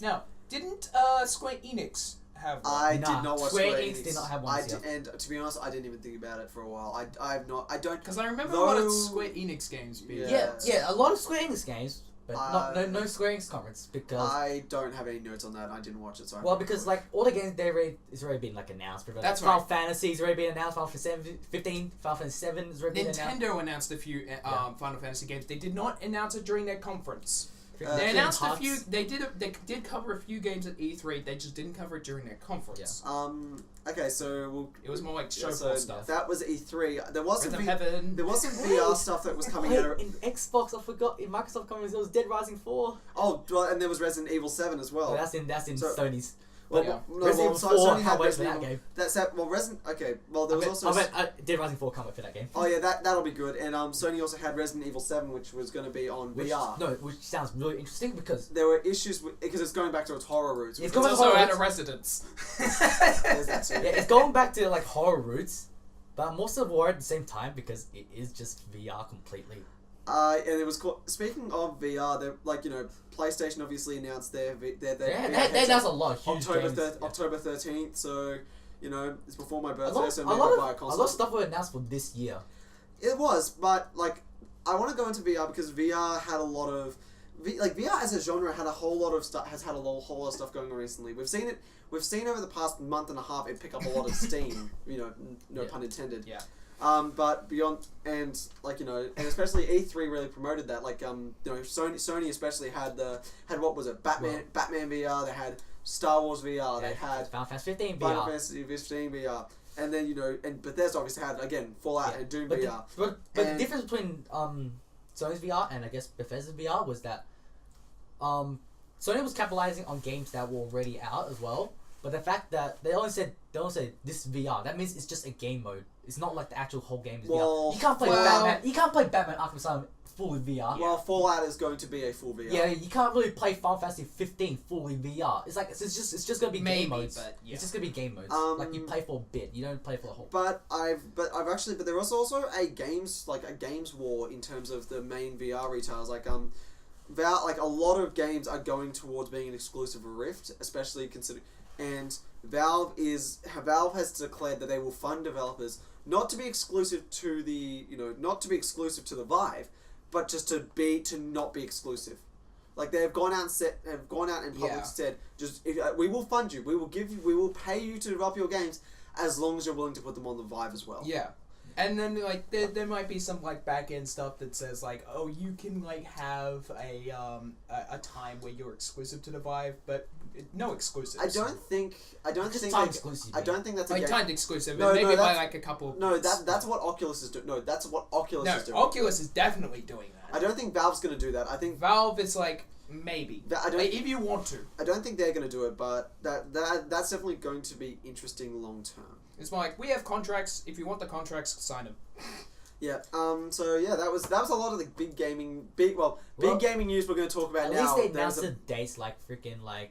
S1: Now, didn't Square Enix have one?
S2: I
S3: Nah,
S2: did not watch
S3: Square
S2: Square
S3: Enix
S2: Enix.
S3: did not have one this year.
S2: And to be honest, I didn't even think about it for a while. I don't.
S1: Because I remember a lot of
S2: Though-
S1: Square Enix games being...
S3: Yeah, a lot of Square Enix games, but no Square Enix conference because.
S2: I don't have any notes on that. I didn't watch it, so.
S3: Well, because like all the games it's already been like announced. But
S1: That's
S3: Final
S1: right.
S3: Fantasy's already been announced. Final Fantasy 15, Final Fantasy 7 has already been announced.
S1: Nintendo announced a few Final Fantasy games. They did not announce it during their conference. They
S3: Kingdom
S1: announced a
S3: Hearts.
S1: few. They did cover a few games at E3. They just didn't cover it during their conference.
S2: Okay, so
S1: It was more like show
S2: so
S1: stuff.
S2: that was E3. There was some
S1: Rhythm Heaven.
S2: there was some
S3: Wait.
S2: VR stuff that was coming
S3: Wait,
S2: out. Of,
S3: in Xbox, I forgot. In Microsoft Conference, there was Dead Rising 4.
S2: oh, well, and there was Resident Evil 7 as well.
S3: Well, that's in
S2: so-
S3: Sony's.
S2: Well,
S1: Yeah.
S2: no,
S3: Resident
S2: well,
S3: Evil 4,
S2: Sony
S3: can't
S2: had
S3: wait for
S2: Resident
S3: that
S2: Evil.
S3: game.
S2: That's that. Well, Okay. Well, there was also.
S3: Dead Rising 4 can't wait for that game.
S2: Oh yeah, that'll be good. And Sony also had Resident Evil 7, which was going to be on VR.
S3: Which sounds really interesting because
S2: There were issues because it's going back to its horror roots.
S3: It's
S1: It's
S3: going
S1: also
S3: horror
S1: at a
S3: roots.
S1: residence.
S2: There's that too.
S3: yeah, it's going back to like horror roots, but I'm also worried at the same time because it is just VR completely.
S2: And it was called. Speaking of VR, they're PlayStation obviously announced their VR
S3: They
S2: headset
S3: announced a lot of huge
S2: October
S3: games. Yeah.
S2: October 13th. So it's before my
S3: A
S2: birthday,
S3: lot,
S2: so
S3: a
S2: maybe
S3: lot
S2: I'll buy a
S3: of
S2: console.
S3: stuff were announced for this year.
S2: It was, but I want to go into VR because VR had a lot of VR as a genre had a whole lot of stuff. Has had a whole lot of stuff going on recently. We've seen it. We've seen over the past month and a half it pick up a lot of steam. No
S1: Yeah.
S2: pun intended.
S1: Yeah.
S2: But beyond and and especially E3 really promoted that. Sony especially had what was it? Batman VR. They had Star Wars VR. They had
S3: Final Fantasy 15 VR.
S2: Final Fantasy 15 VR. And then and Bethesda obviously had again Fallout and Doom VR.
S3: But the
S2: And-
S3: difference between Sony's VR and I guess Bethesda's VR was that Sony was capitalizing on games that were already out as well. But the fact that they only said this is VR, that means it's just a game mode. It's not like the actual whole game is
S2: Well,
S3: VR. You can't play Batman. You can't play Batman Arkham Asylum fully VR.
S2: Well, Fallout is going to be a full VR.
S3: Yeah, you can't really play Final Fantasy 15 fully VR. It's like it's just gonna be
S1: Maybe,
S3: game modes.
S1: but yeah.
S3: It's just gonna be game modes. Like you play for a bit, you don't play for the whole.
S2: But there was also a games war in terms of the main VR retailers. A lot of games are going towards being an exclusive of Rift, especially considering. And Valve has declared that they will fund developers not to be exclusive to the Vive, but just to not be exclusive. Like they have gone out in public
S1: Yeah.
S2: said, we will fund you, we will pay you to develop your games as long as you're willing to put them on the Vive as well.
S1: Yeah. And then like there might be some like back end stuff that says like, oh, you can like have a time where you're exclusive to the Vive, but no exclusives.
S2: I don't think
S3: time exclusive.
S2: I don't think that's a
S1: like
S2: game.
S1: timed exclusive.
S2: No,
S1: maybe
S2: no,
S1: by
S2: that's-
S1: like a couple.
S2: No, that's what Oculus is doing. No, that's what Oculus
S1: No,
S2: is doing.
S1: Oculus is definitely doing that.
S2: I don't think Valve's gonna do that. I think
S1: Valve is like maybe.
S2: I don't.
S1: Like, if you want to.
S2: I don't think they're gonna do it, but that's definitely going to be interesting long term.
S1: It's more like we have contracts. If you want the contracts, sign them.
S2: Yeah. So yeah, that was a lot of the big gaming gaming news we're going to talk about
S3: At
S2: now.
S3: least they
S2: There's
S3: announced the dates like freaking like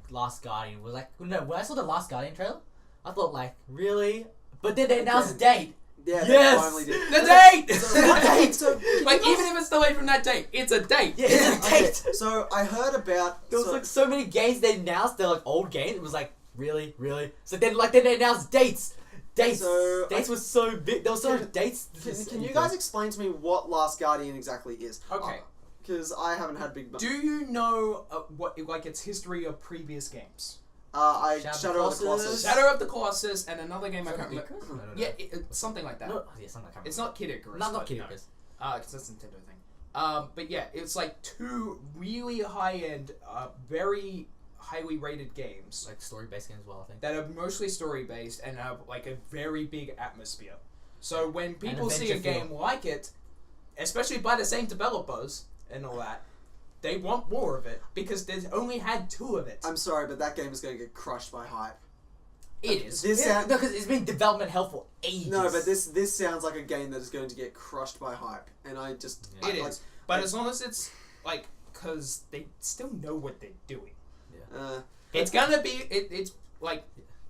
S3: Last Guardian was like no when I saw the Last Guardian trailer, I thought like really, but then they announced the date.
S2: Yeah,
S3: Yes!
S2: they finally did.
S1: The date.
S2: So, what date? So,
S1: Like even if it's delayed from that date, it's a date.
S3: Yeah, it's a
S2: okay,
S3: date.
S2: so I heard about.
S3: There was
S2: so,
S3: like so many games they announced. They're like old games. It was like really. So then they announced dates.
S2: So,
S3: Dates was so big. There was so much dates.
S2: Can you guys explain to me what Last Guardian exactly is?
S1: Okay.
S2: Because I haven't had big.
S1: Do you know what like its history of previous games?
S2: Shadow of the Colossus.
S1: Shadow of the Colossus and another game I can't remember.
S3: Icarus? No.
S1: Yeah, something like that.
S3: No, yeah, something like that.
S1: It's not Kid Icarus.
S3: Not Kid Icarus.
S1: Because that's a Nintendo thing. But yeah, it's like two really high-end, very highly rated games
S3: Like story-based games as well, I think.
S1: that are mostly story-based and have like a very big atmosphere. So when people see a
S3: adventure
S1: game like it, especially by the same developers and all that, they want more of it because they've only had 2 of it.
S2: I'm sorry, but that game is going to get crushed by hype.
S1: It is.
S2: This
S3: Yeah,
S2: sound-
S3: no, because it's been development hell for ages.
S2: No, but this sounds like a game that is going to get crushed by hype, and I just
S3: Yeah.
S1: It
S2: I,
S1: is. But as long as it's like, because they still know what they're doing. It's gonna be. It's like,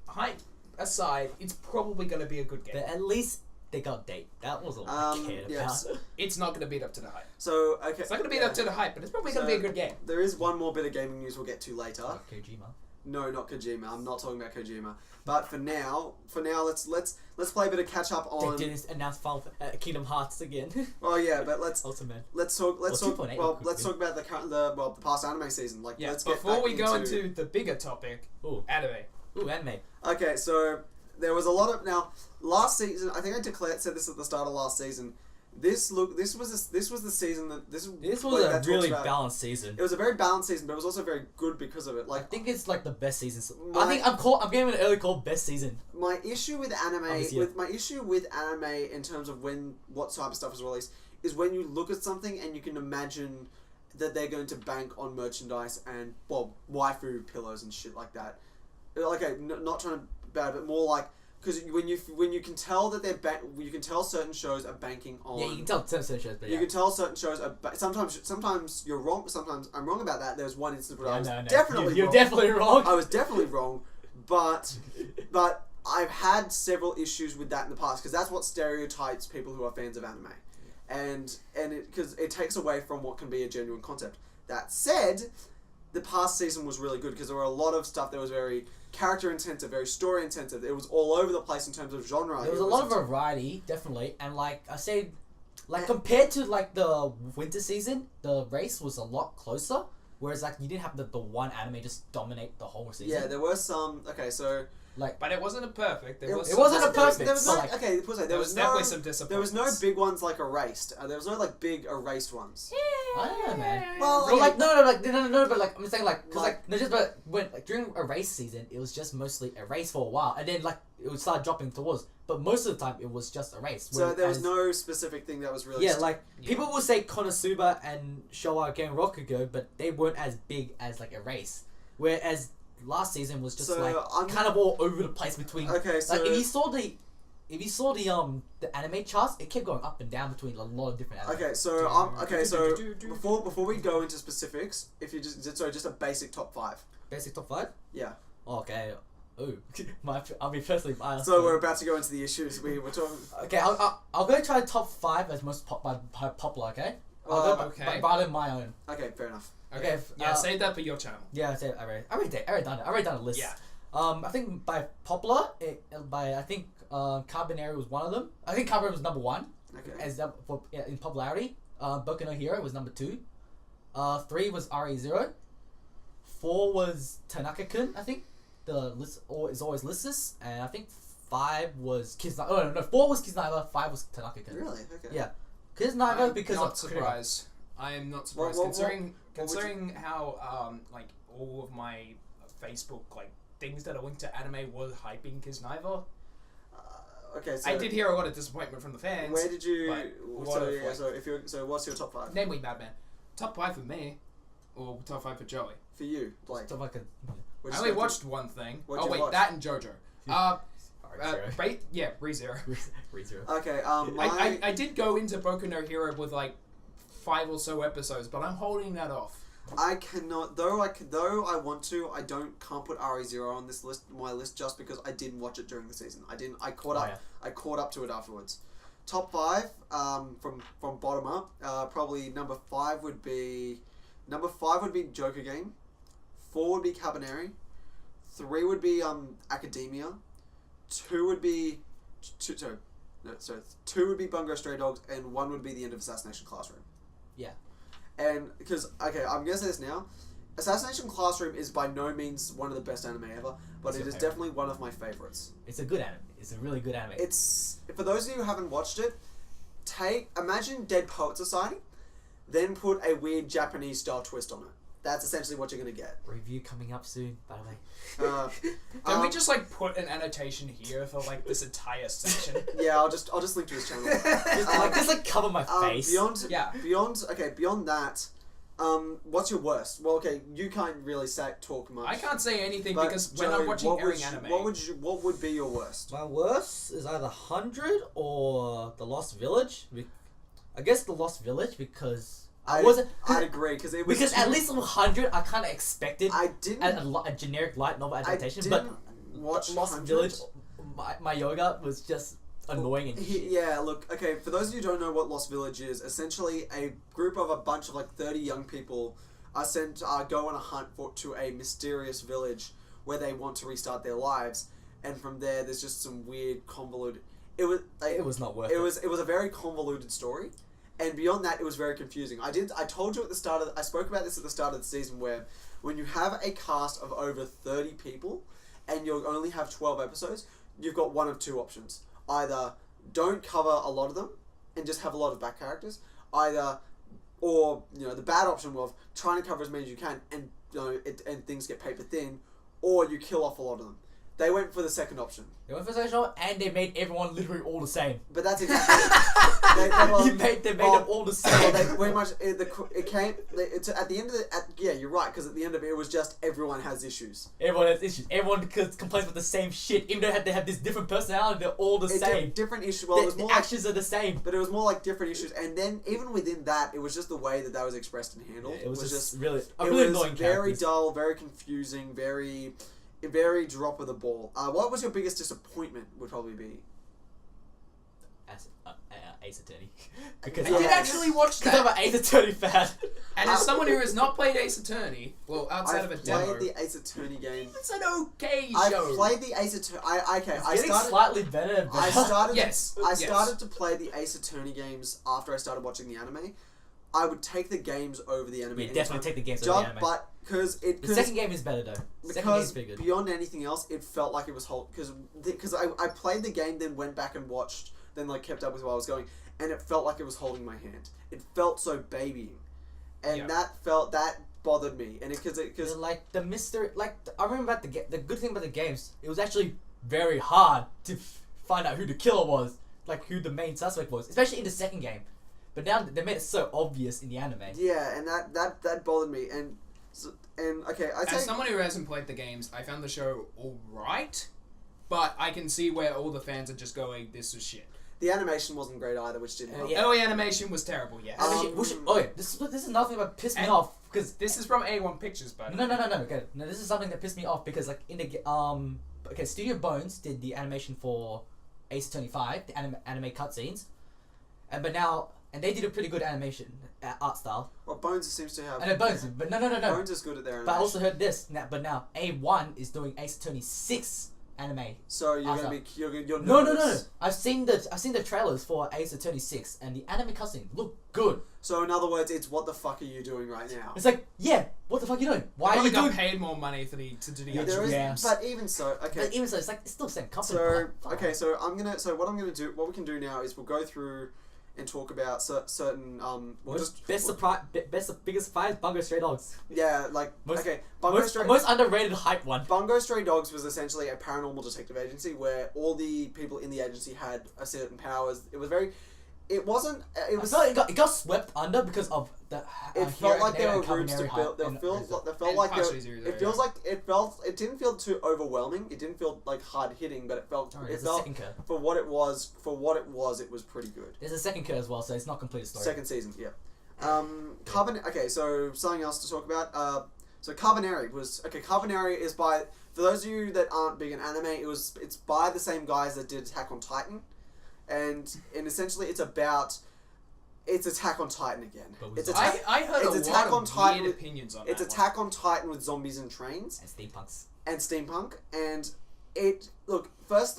S1: hype aside, it's probably gonna be a good game.
S3: But at least they got a date. That was all I cared
S2: yes.
S3: about.
S1: It's not gonna beat up to the hype.
S2: So okay,
S1: It's not gonna beat up to the hype, but it's probably gonna be a good game.
S2: There is one more bit of gaming news we'll get to later.
S3: Kojima.
S2: No, not Kojima. I'm not talking about Kojima. But for now, let's play a bit of catch up on.
S3: They didn't announce Kingdom Hearts again.
S2: Oh yeah, but let's
S3: Ultimate.
S2: talk.
S3: Well, 2.8 looked
S2: Let's
S3: good.
S2: talk about the past anime season. Like
S1: Yeah.
S2: let's get
S1: Before
S2: back
S1: we go into the bigger topic,
S3: Ooh.
S1: anime.
S3: Ooh, anime.
S2: Okay, so there was a lot of last season. I think I said this at the start of last season. This was the season that this
S3: This
S2: like,
S3: was
S2: that
S3: a
S2: talks
S3: really
S2: about-
S3: balanced season.
S2: It was a very balanced season, but it was also very good because of it.
S3: I
S2: Like
S3: think it's like the best season.
S2: My-
S3: I think I'm giving it an early call best season.
S2: my issue with anime,
S3: Obviously,
S2: in terms of what type of stuff is released, is when you look at something and you can imagine that they're going to bank on merchandise and waifu pillows and shit like that. Okay, not trying to bad, but more like because when you can tell that you can tell certain shows are banking on.
S3: Yeah, you can tell certain shows, but
S2: You
S3: yeah.
S2: can tell certain shows are sometimes you're wrong. Sometimes I'm wrong about that. There's one instance where I was
S3: No.
S2: definitely
S3: You're
S2: wrong.
S3: definitely wrong.
S2: I was definitely wrong, but I've had several issues with that in the past because that's what stereotypes people who are fans of anime, and because it takes away from what can be a genuine concept. That said, the past season was really good because there were a lot of stuff that was very character intensive, very story intensive. It was all over the place in terms of genre.
S3: There was a lot of variety, definitely, and like I said, like compared to like the winter season, the race was a lot closer. Whereas like you didn't have the one anime just dominate the whole season.
S2: Yeah, there were some. Okay, so
S1: But it wasn't a perfect.
S3: It wasn't a perfect.
S2: There was no,
S3: but, like,
S2: okay,
S1: There was definitely some disappointments.
S2: there was no big ones like erased. There was no like big erased ones.
S3: I don't know, man.
S2: Well,
S3: But
S2: okay.
S3: like no, but like I'm saying like because like no, just but when like during a race season it was just mostly a race for a while and then like it would start dropping towards. But most of the time it was just a race.
S2: So there was
S3: Whereas-
S2: no specific thing that was really.
S3: Yeah, like
S1: Yeah.
S3: people will say Konosuba and Showa Gen Rokugo, but they weren't as big as like a race. Whereas last season was just
S2: So,
S3: like
S2: I'm-
S3: kind of all over the place between.
S2: Okay, so
S3: Like if you saw the anime charts, it kept going up and down between a lot of different anime.
S2: Okay, so before we go into specifics, if you just a basic top 5.
S3: Basic top 5.
S2: Yeah.
S3: Okay. Ooh, I'll be personally biased.
S2: So we're about to go into the issues we were talking.
S3: Okay, I'll go try top 5 as most popular. Okay. I'll go
S1: okay.
S3: rather than my own.
S2: Okay, fair enough.
S1: Okay.
S3: Okay,
S1: Yeah, save that for your channel.
S3: Yeah, I already done a list.
S1: Yeah.
S3: I think by popular, I think Carbonari was one of them. I think Carbonari was number 1
S2: Okay.
S3: in popularity. Boku no Hero was number 2. 3 was RE0. 4 was Tanaka-kun. I think the list is always listless, and I think 5 was Kiznaiva. Oh no, 4 was Kiznaiva, 5 was Tanaka-kun.
S2: Really? Okay.
S3: Yeah. Kiznaiva
S1: I'm
S3: because
S1: not
S3: of
S1: surprised. I am not surprised considering how like all of my Facebook like things that are linked to anime was hyping Kiznaiva.
S2: Okay, so
S1: I did hear a lot of disappointment from the fans.
S2: where did you?
S1: but
S2: So what's your top 5
S1: namely Madman. Top 5 for me, or top 5 for Joey.
S2: for you? Like,
S3: stuff like a.
S2: we're
S1: I
S2: just
S1: only
S2: going
S1: watched one thing.
S2: What'd
S1: Oh
S2: you
S1: wait,
S2: watch?
S1: that and JoJo. ReZero.
S3: ReZero.
S2: Okay.
S1: I did go into Boku no Hero with like 5 or so episodes, but I'm holding that off.
S2: I cannot, though I want to, can't put RE0 on this list, my list, just because I didn't watch it during the season. I caught up.
S3: yeah.
S2: I caught up to it afterwards. Top 5, from bottom up, probably number 5 would be Joker Game. 4 would be Cabaneri. 3 would be Academia. 2 would be 2 would be Bungo Stray Dogs, and 1 would be the end of Assassination Classroom.
S3: Yeah.
S2: And because, okay, I'm gonna say this now, Assassination Classroom is by no means one of the best anime ever, but it is definitely one of my favorites.
S3: It's a good anime. It's a really good anime.
S2: It's, for those of you who haven't watched it, imagine Dead Poet Society, then put a weird Japanese style twist on it. That's essentially what you're gonna get.
S3: Review coming up soon, by the way.
S1: Can we just like put an annotation here for like this entire section?
S2: Yeah, I'll just link to his channel.
S3: just cover my face.
S2: Beyond
S3: Yeah.
S2: that, what's your worst? Well, okay, you can't really talk much.
S1: I can't say anything
S2: but
S1: because
S2: Joey,
S1: when I'm watching airing anime.
S2: What would be your worst?
S3: My worst is either 100 or The Lost Village. I guess The Lost Village because
S2: I'd agree because it was
S3: at least 100 I kind of expected.
S2: I didn't
S3: a generic light novel adaptation,
S2: I didn't
S3: but
S2: watch
S3: Lost
S2: 100.
S3: Village. My yoga was just annoying and shit.
S2: Yeah, look, okay, for those of you who don't know what Lost Village is, essentially a group of a bunch of like 30 young people are sent go on a hunt to a mysterious village where they want to restart their lives, and from there there's just some weird convoluted. It was
S3: not worth it.
S2: It was a very convoluted story. And beyond that, it was very confusing. I told you at the start I spoke about this at the start of the season, where when you have a cast of over 30 people and you only have 12 episodes, you've got one of two options. Either don't cover a lot of them and just have a lot of back characters, or the bad option of trying to cover as many as you can and and things get paper thin, or you kill off a lot of them. They went for the second option.
S3: They went for the second option, and they made everyone literally all the same.
S2: But that's exactly it.
S3: They made them all the same.
S2: They very much it came. It's at the end of yeah, you're right, because at the end of it was just everyone has issues.
S3: Everyone has issues. Everyone complains with the same shit, even though they have this different personality. They're all the same.
S2: Different issues. Well, it was more
S3: the actions are the same.
S2: But it was more like different issues, and then even within that, it was just the way that was expressed and handled.
S3: Yeah, it was just
S2: really
S3: annoying.
S2: Very dull, very confusing, very drop of the ball. What was your biggest disappointment? Would probably be
S3: Ace Attorney. Because
S1: I did actually watch
S3: because I'm
S1: that.
S3: an Ace Attorney fan.
S1: And as someone who has not played Ace Attorney, well, outside of a demo,
S2: played the Ace Attorney game.
S1: it's an okay show.
S2: I played the Ace Attorney. I
S3: Getting slightly better.
S2: I started.
S1: Yes.
S2: I started to play the Ace Attorney games after I started watching the anime. I would take the games over the anime.
S3: Yeah, definitely take the games over the anime.
S2: But
S3: the second game is better though. The second game is pretty good.
S2: Beyond anything else, it felt like it was whole. Because I played the game, then went back and watched, then kept up with while I was going, and it felt like it was holding my hand. It felt so babying, and that bothered me. And because
S3: like the mystery, I remember about the good thing about the games, it was actually very hard to find out who the killer was, like who the main suspect was, especially in the second game. But now they made it so obvious in the anime.
S2: Yeah, and that bothered me. And okay,
S1: as someone who hasn't played the games, I found the show alright, but I can see where all the fans are just going, "This is shit."
S2: The animation wasn't great either, which didn't help.
S1: Early animation was terrible. Yes.
S3: This is nothing that pissed me off because
S1: this is from A1 Pictures, but
S3: no. Okay, no, this is something that pissed me off because in the Studio Bones did the animation for Ace Attorney 5, the anime cutscenes, and they did a pretty good animation art style.
S2: Well, Bones seems to have.
S3: I know Bones, but no.
S2: Bones is good at their animation.
S3: But I also heard this. But now A1 is doing Ace Attorney 6 anime.
S2: So you're
S3: After.
S2: gonna be you're
S3: No.
S2: nervous.
S3: I've seen the trailers for Ace Attorney 6, and the anime cutscene look good.
S2: So in other words, it's what the fuck are you doing right now?
S3: It's like, yeah, what the fuck are you doing? Why are
S1: Probably
S3: you
S1: got
S3: doing?
S1: paid more money to do the
S3: Yeah,
S1: actual
S2: There is,
S3: Yeah.
S2: but even so, okay.
S3: But even so, it's like it's still the same company.
S2: So
S3: but,
S2: okay, so what I'm gonna do, what we can do now is we'll go through and talk about certain we'll just
S3: best surprise, biggest surprise, Bungo Stray Dogs.
S2: yeah, like
S3: Most-
S2: okay,
S3: Most underrated hype one.
S2: Bungo Stray Dogs was essentially a paranormal detective agency where all the people in the agency had a certain powers. It was very, it wasn't. It was.
S3: I feel like it got swept under because of the.
S2: It felt like there were
S3: Hero
S2: groups to
S3: Cabaneri
S2: build.
S3: hype and-
S2: They felt
S1: and
S2: like
S1: partially Zero
S2: it feels like it felt. It didn't feel too overwhelming. It didn't feel like hard hitting, but it felt.
S3: Oh,
S2: It
S3: there's a
S2: felt
S3: second curve.
S2: for what it was. For what it was, it was pretty good.
S3: There's a second curve as well, so it's not complete story.
S2: Second season, yeah. Carbon. Okay, so something else to talk about. So Carbonari was okay. Carbonari is by, for those of you that aren't big in anime, it's by the same guys that did Attack on Titan, and essentially it's Attack on Titan again.
S3: But with
S2: It's
S3: zombies.
S1: I heard
S2: It's
S1: a
S2: Attack
S1: lot
S2: on
S1: of
S2: Titan
S1: weird
S2: with-
S1: opinions on
S2: It's
S1: that
S2: Attack on Titan with zombies and trains
S3: And steampunks.
S2: and steampunk, and first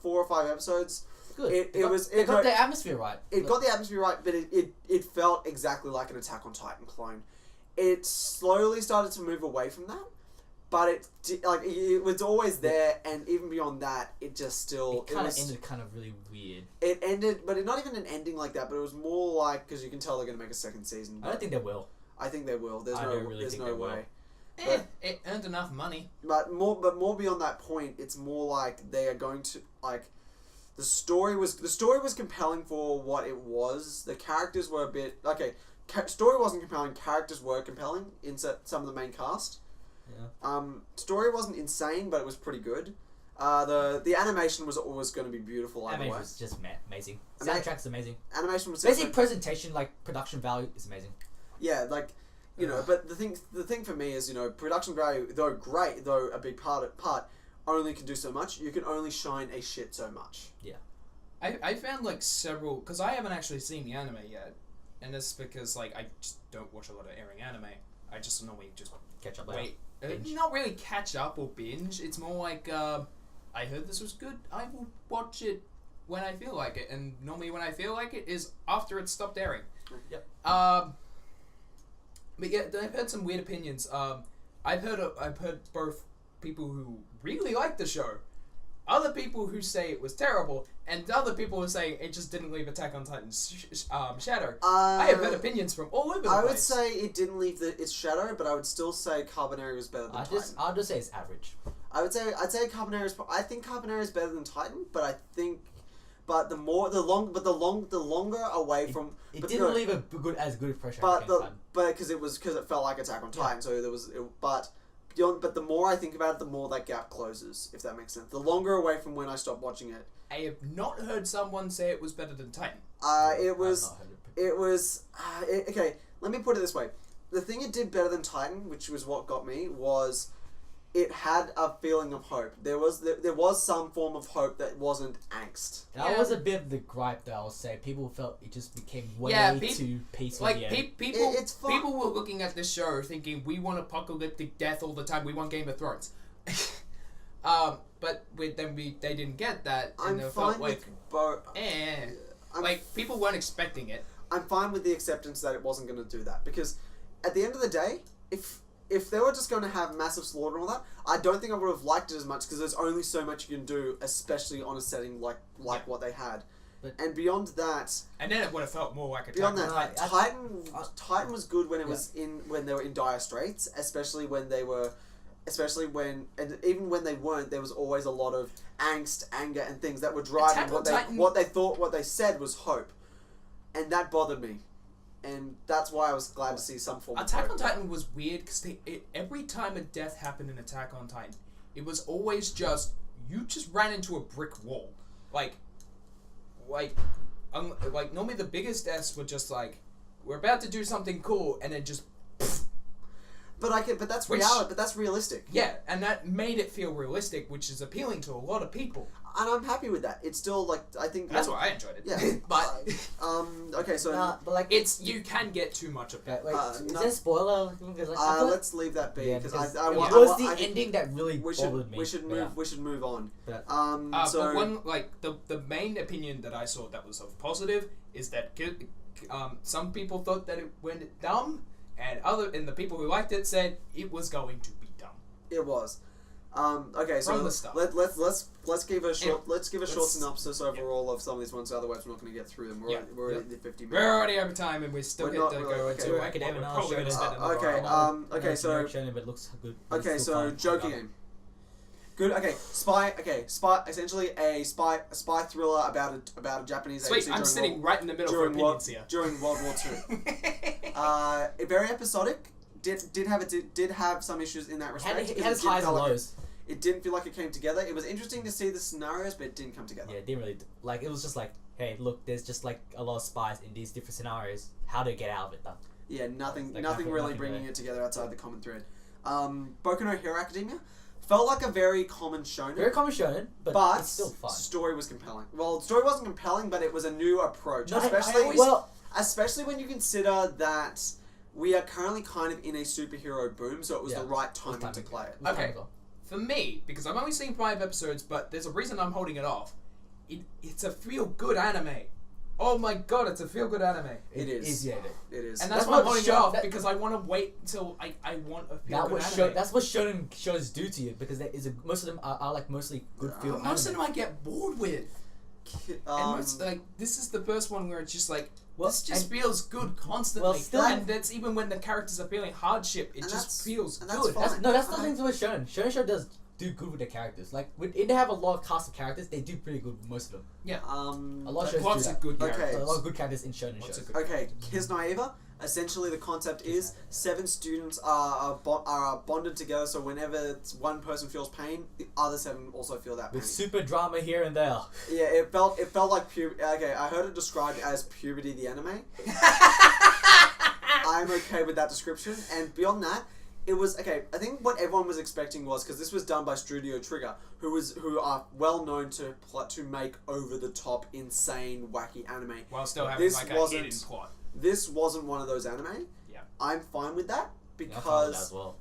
S2: 4 or 5 episodes.
S3: Good.
S2: It
S3: They got-
S2: was-
S3: They
S2: it
S3: got
S2: got-
S3: the atmosphere right.
S2: It got the atmosphere right, but it felt exactly like an Attack on Titan clone. It slowly started to move away from that, but it was always there, and even beyond that, it just still
S3: It kind of ended kind of really weird.
S2: It ended, but not even an ending like that. But it was more like, because you can tell they're gonna make a second season.
S3: I don't think they will.
S2: I think they will. There's
S3: I
S2: no
S3: don't really
S2: there's
S3: think
S2: no
S3: they will.
S2: way.
S1: It earned enough money.
S2: But more beyond that point, it's more like they are going to like. The story was compelling for what it was. The characters were a bit okay. Story wasn't compelling. Characters were compelling in some of the main cast.
S3: Yeah.
S2: Story wasn't insane, but it was pretty good. The animation was always going to be beautiful either
S3: Animation
S2: way.
S3: was just amazing.
S2: Ama-
S3: Soundtrack's amazing.
S2: Animation was
S3: Basic presentation, like production value, is amazing.
S2: yeah, like you know. But the thing for me is, you know, production value, though great, though a big part only can do so much. You can only shine a shit so much.
S1: I found like several, because I haven't actually seen the anime yet, and it's because like I just don't watch a lot of airing anime. I just normally just
S3: Catch up later.
S1: wait.
S3: Binge.
S1: Not really catch up or binge. It's more like I heard this was good. I will watch it when I feel like it, and normally when I feel like it is after it stopped airing.
S3: Yep.
S1: But yeah, I've heard some weird opinions. I've heard both people who really like the show, other people who say it was terrible, and other people who say it just didn't leave Attack on Titan's shadow. I have heard opinions from all over the
S2: I
S1: place.
S2: would say it didn't leave its shadow, but I would still say Carbonari was better than Titan.
S3: I'll just say it's average.
S2: I'd say Carbonari is. I think Carbonari is better than Titan, but the longer away from.
S3: It
S2: but
S3: didn't
S2: no,
S3: leave a good impression.
S2: But
S3: at the same time.
S2: because it felt like Attack on Titan, so there was. But the more I think about it, the more that gap closes. If that makes sense. The longer away from when I stopped watching it.
S1: I have not heard someone say it was better than Titan.
S2: It
S3: I've
S2: was.
S3: not heard it.
S2: It was. Okay, let me put it this way. The thing it did better than Titan, which was what got me, was it had a feeling of hope. There was some form of hope that wasn't angst.
S3: That
S1: Yeah.
S3: was a bit of the gripe that I'll say. People felt it just became way too peaceful.
S1: Like
S3: at the end.
S1: people,
S2: It's fun.
S1: people were looking at this show thinking we want apocalyptic death all the time. We want Game of Thrones. But they didn't get that, and
S2: I'm
S1: they
S2: fine
S1: felt like
S2: with both.
S1: like people weren't expecting it.
S2: I'm fine with the acceptance that it wasn't going to do that, because at the end of the day, if they were just going to have massive slaughter and all that, I don't think I would have liked it as much, because there's only so much you can do, especially on a setting like what they had. And beyond that,
S1: And then it would have felt more like Attack
S2: beyond
S1: on
S2: that,
S1: Titan.
S2: Titan was good when it was when they were in dire straits, especially when even when they weren't, there was always a lot of angst, anger, and things that were driving
S1: Attack on Titan-
S2: what they said was hope, and that bothered me, and that's why I was glad to see some form of
S1: Attack
S2: hope.
S1: on Titan was weird because every time a death happened in Attack on Titan, it was always just you just ran into a brick wall, like normally the biggest deaths were just like we're about to do something cool and then just.
S2: But that's
S1: Which-
S2: reality. But that's realistic.
S1: Yeah, and that made it feel realistic, which is appealing to a lot of people.
S2: And I'm happy with that. It's still like I think
S1: That's why I enjoyed it.
S2: Yeah.
S1: But
S2: Okay, so
S3: but like
S1: it's you can get too much of it.
S3: wait,
S2: Uh,
S3: is
S2: no.
S3: there a spoiler? Because, like, I thought-
S2: let's leave that be
S3: yeah,
S2: because
S3: because
S2: I
S3: it
S2: want.
S3: was
S2: I
S3: the
S2: want- I think
S3: ending that really
S2: we
S3: bothered
S2: should
S3: me.
S2: we should
S3: But
S2: move
S3: yeah.
S2: we should move on.
S3: But-
S2: So
S1: But one the main opinion that I saw that was of positive is that some people thought that it went dumb, and the people who liked it said it was going to be dumb.
S2: it was. Okay, so
S1: From the start.
S2: let's give a short
S1: let's-
S2: synopsis overall of some of these ones. Otherwise, we're not going to get through them. We're already at the 50 minutes.
S1: We're already over time, and we still
S2: We're
S1: get
S2: not
S1: to
S2: really-
S1: go
S2: okay,
S1: into
S2: we're
S1: it.
S3: academic
S1: We're
S3: now,
S1: probably going to
S3: so
S1: spend another
S2: okay,
S1: hour.
S2: okay, so
S3: Shonen, but it looks good. But
S2: okay,
S3: it's still
S2: so
S3: fun.
S2: Joker game. Good. Okay, spy. Essentially a spy thriller about a Japanese
S1: Sweet,
S2: agency
S1: I'm
S2: during
S1: sitting right in the middle for
S2: during
S1: opinions here.
S2: during World War II. Very episodic. Did have some issues in that respect.
S3: It
S2: because
S3: had its
S2: didn't
S3: highs
S2: feel
S3: and
S2: like
S3: lows.
S2: It didn't feel like it came together. It was interesting to see the scenarios, but it didn't come together.
S3: Yeah, it didn't really like. It was just like, hey, look, there's just like a lot of spies in these different scenarios. How do you get out of it, though?
S2: Yeah, nothing
S3: Like,
S2: really
S3: nothing
S2: bringing
S3: there.
S2: it together outside the common thread. Boku no Hero Academia felt like a very common shonen,
S3: Very common shonen, but,
S2: but
S3: it's still fun.
S2: story was compelling. Well, the story wasn't compelling, but it was a new approach,
S3: No,
S2: especially
S3: well,
S2: especially when you consider that we are currently kind of in a superhero boom, so it was
S3: Yeah.
S2: the right
S3: it was
S2: timing to play it.
S3: was
S1: Okay.
S3: time to go.
S1: For me, because I've only seen 5 episodes, but there's a reason I'm holding it off. It's a feel-good anime. Oh my god, it's a feel-good anime.
S2: It is.
S3: Yeah,
S2: It is.
S1: And that's
S3: That's
S1: why I'm
S3: what
S1: holding it
S3: show-
S1: off,
S3: that-
S1: because I want to wait until I want a
S3: That
S1: feel-good
S3: was
S1: anime.
S3: that's what shonen shows do to you because there is most of them are like mostly good feel.
S1: But most of them
S3: anime.
S1: I get bored with. And most, like, this is the first one where it's just like,
S3: Well,
S1: this just
S3: and-
S1: feels good constantly.
S3: well, still-
S1: and that's even when the characters are feeling hardship, it
S2: And
S1: just
S2: that's-
S1: feels
S2: and that's
S1: good.
S2: fine.
S3: That's the
S2: Okay.
S3: thing with shonen. Shonen does do good with the characters. Like if they have a lot of cast of characters, they do pretty good with most of them.
S1: Yeah.
S3: A lot of shows
S1: Lots
S3: do
S1: of
S3: that.
S1: good
S2: Okay.
S1: characters.
S3: A lot of good characters in shonen
S1: Lots
S3: shows.
S1: of good
S2: Okay, Kiss Naiva. Essentially, the concept is 7 students are bonded together. So whenever one person feels pain, the other 7 also feel that pain.
S3: With super drama here and there.
S2: Yeah, it felt like puberty. Okay, I heard it described as puberty the anime. I'm okay with that description. And beyond that, it was okay. I think what everyone was expecting was because this was done by Studio Trigger, who are well known to make over the top, insane, wacky anime.
S1: While still having
S2: This
S1: like a
S2: wasn't-
S1: hidden plot.
S2: This wasn't one of those anime.
S1: Yeah.
S2: I'm fine with that
S3: Yeah, I found that
S2: because
S3: as well.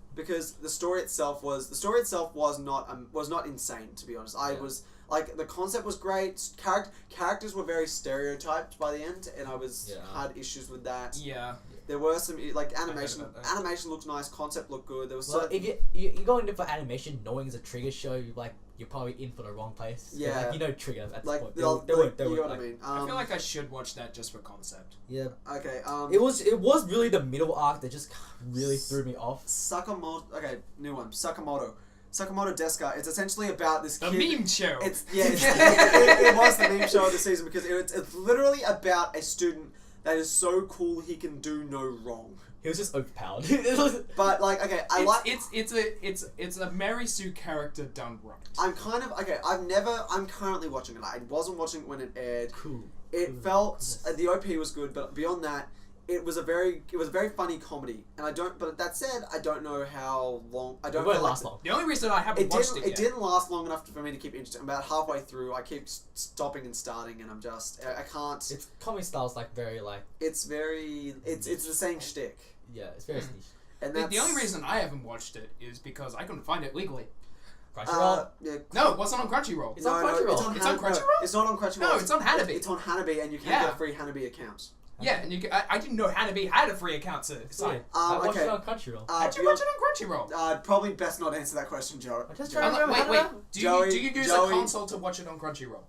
S2: the story itself was not insane, to be honest. I
S3: Yeah.
S2: was like the concept was great. Characters were very stereotyped by the end, and I was
S3: Yeah.
S2: had issues with that.
S1: Yeah.
S2: There were some like animation.
S1: about that.
S2: Animation looked nice. Concept looked good. There was
S3: Well,
S2: certain,
S3: if you're going in for animation, knowing it's a Trigger show, you're probably in for the wrong place. 'Cause,
S2: Yeah.
S3: like, you know Trigger at this
S2: like
S3: point.
S2: they
S3: They
S2: you
S3: won't,
S2: know what
S3: like,
S2: I mean.
S1: I feel like I should watch that just for concept.
S3: yeah.
S2: Okay.
S3: It was really the middle arc that just really threw me off.
S2: Sakamoto. Okay, new one. Sakamoto Deska. It's essentially about this
S1: The
S2: kid.
S1: meme show.
S2: It was the meme show of the season because it's literally about a student that is so cool he can do no wrong.
S3: He was just overpowered.
S2: But like, okay,
S1: It's a Mary Sue character done right.
S2: I'm kind of okay. I'm currently watching it. I wasn't watching it when it aired.
S3: Cool.
S2: It felt the OP was good, but beyond that, it was a very funny comedy. And But that said, I don't know how long. I
S3: It
S2: don't
S3: won't
S2: feel like
S3: last long.
S1: The only reason I haven't
S2: It
S1: watched
S2: didn't.
S1: it
S2: It
S1: yet.
S2: didn't last long enough for me to keep interested. About halfway through, I keep stopping and starting, and I can't.
S3: Its comedy style's like very like
S2: It's very. It's the same shtick,
S3: yeah, it's very niche.
S2: and
S1: The
S2: that's
S1: only reason I haven't watched it is because I couldn't find it legally.
S3: Crunchyroll.
S2: Yeah,
S1: No, it wasn't on Crunchyroll.
S3: It's on Crunchyroll.
S2: It's on,
S1: It's on
S2: No,
S1: Crunchyroll?
S2: it's not on Crunchyroll.
S1: No, it's on Hanabi.
S2: It's on Hanabi, and you can
S1: Yeah.
S2: get free Hanabi accounts.
S1: Yeah, and I didn't know Hanabi had a free account site.
S3: I watched
S2: okay.
S3: it on Crunchyroll.
S1: How'd you watch it on Crunchyroll?
S2: Probably best not answer that question, Joe.
S3: I'm just
S2: Joe.
S3: trying to remember.
S1: Wait.
S3: how to-
S1: Do
S2: Joey-
S1: you use
S2: Joey-
S1: a console to watch it on Crunchyroll?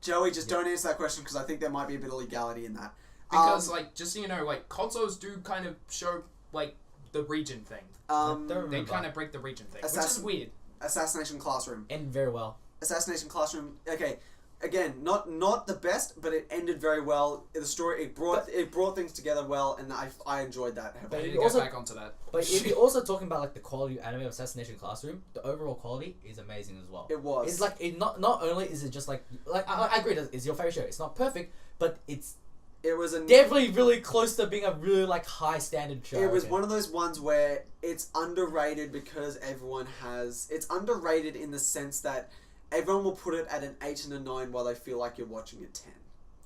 S2: Joey, just don't answer that question because I think there might be a bit of legality in that.
S1: Because just so you know, like consoles do kind of show like the region thing.
S2: Um,
S3: Don't
S1: They
S3: remember.
S1: kind of break the region thing, which is
S2: Assassin-
S1: weird.
S2: Assassination Classroom.
S3: Ended very well.
S2: Assassination Classroom. Okay, again, not the best, but it ended very well. The story it brought things together well, and I enjoyed that
S1: I
S2: heavily.
S1: need
S3: you
S1: to get
S3: also-
S1: back onto that.
S3: But if you're also talking about like the quality of anime of Assassination Classroom, the overall quality is amazing as well.
S2: It was.
S3: It's like not only is it just like I agree that it's your favorite show. It's not perfect, but it's
S2: It was
S3: definitely really close to being a really like high standard show.
S2: It was one of those ones where it's underrated because it's underrated in the sense that everyone will put it at an 8 and a 9 while they feel like you're watching a 10.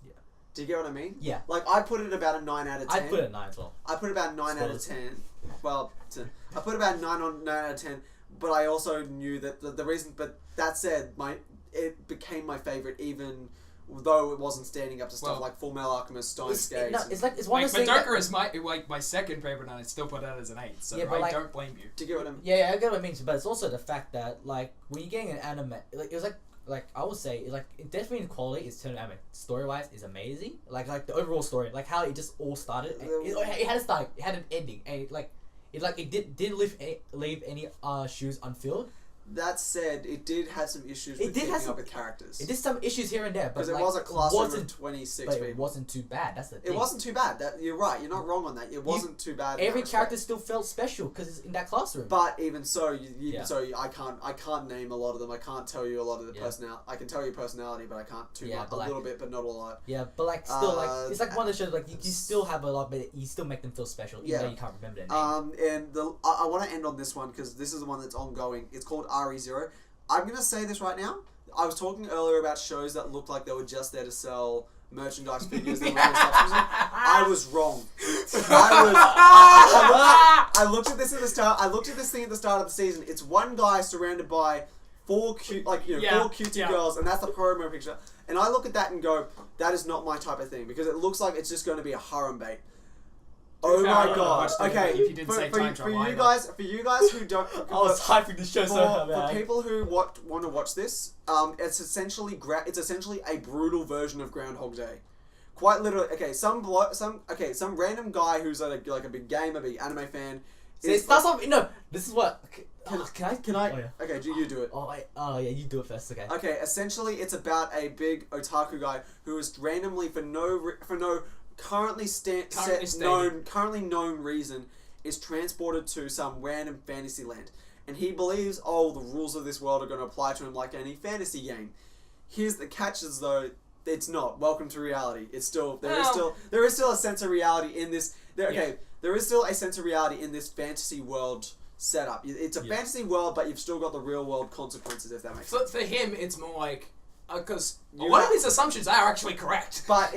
S3: Yeah.
S2: Do you get what I mean?
S3: Yeah.
S2: Like, I put it about a 9 out of 10.
S3: I'd put it at 9 as well.
S2: I put about 9 out of 10. Well, I put about 9 out of 10, but I also knew that the reason, but that said, it became my favourite even though it wasn't standing up to stuff like Full Metal Alchemist, Steins Gate.
S3: It's one of those things.
S1: Madoka is my second favorite, and I still put it as an 8. So I don't blame you.
S2: Do you get what I mean?
S3: Yeah, I get what I mean. But it's also the fact that like when you're getting an anime, like it was like I would say like definitely in quality, it's turned anime. Story wise, is amazing. Like the overall story, like how it just all started. It had a start, it had an ending, and it didn't leave any shoes unfilled.
S2: That said, it did have some issues with keeping up with characters.
S3: It did some issues here and there, but
S2: because it was a classroom of 26 people.
S3: It wasn't too bad. That's the thing.
S2: It wasn't too bad. You're right. You're not wrong on that. It wasn't too bad.
S3: Every character still felt special because it's in that classroom.
S2: But even so, I can't name a lot of them. I can't tell you a lot of the personality. I can tell you personality, but I can't too much. A little bit, but not a lot.
S3: Yeah, but like still it's like one of the shows like you still have a lot, but you still make them feel special even though you can't remember their name.
S2: And I want to end on this one because this is the one that's ongoing. It's called RE0. I'm going to say this right now. I was talking earlier about shows that looked like they were just there to sell merchandise figures and random stuff. I was wrong. I looked at this at the start. I looked at this thing at the start of the season. It's one guy surrounded by four cutesy girls, and that's the promo picture. And I look at that and go, that is not my type of thing because it looks like it's just going to be a harem bait. Oh my god! Okay, for you guys who don't,
S3: I was hyping the show so hard.
S2: For people who want to watch this, it's essentially a brutal version of Groundhog Day. Quite literally. Okay, some random guy who's like a big gamer, big anime fan.
S3: This is what. Can I?
S2: Oh, yeah. Okay, you do it.
S3: Oh yeah, you do it first. Okay.
S2: Okay, essentially, it's about a big otaku guy who is randomly for no currently known reason is transported to some random fantasy land, and he believes the rules of this world are going to apply to him like any fantasy game. Here's the catch is though, it's not. Welcome to reality. It's still there is still a sense of reality in this. There is still a sense of reality in this fantasy world setup. It's a fantasy world, but you've still got the real world consequences. If that makes sense.
S1: For him, it's more like. Because one of his assumptions are actually correct.
S2: But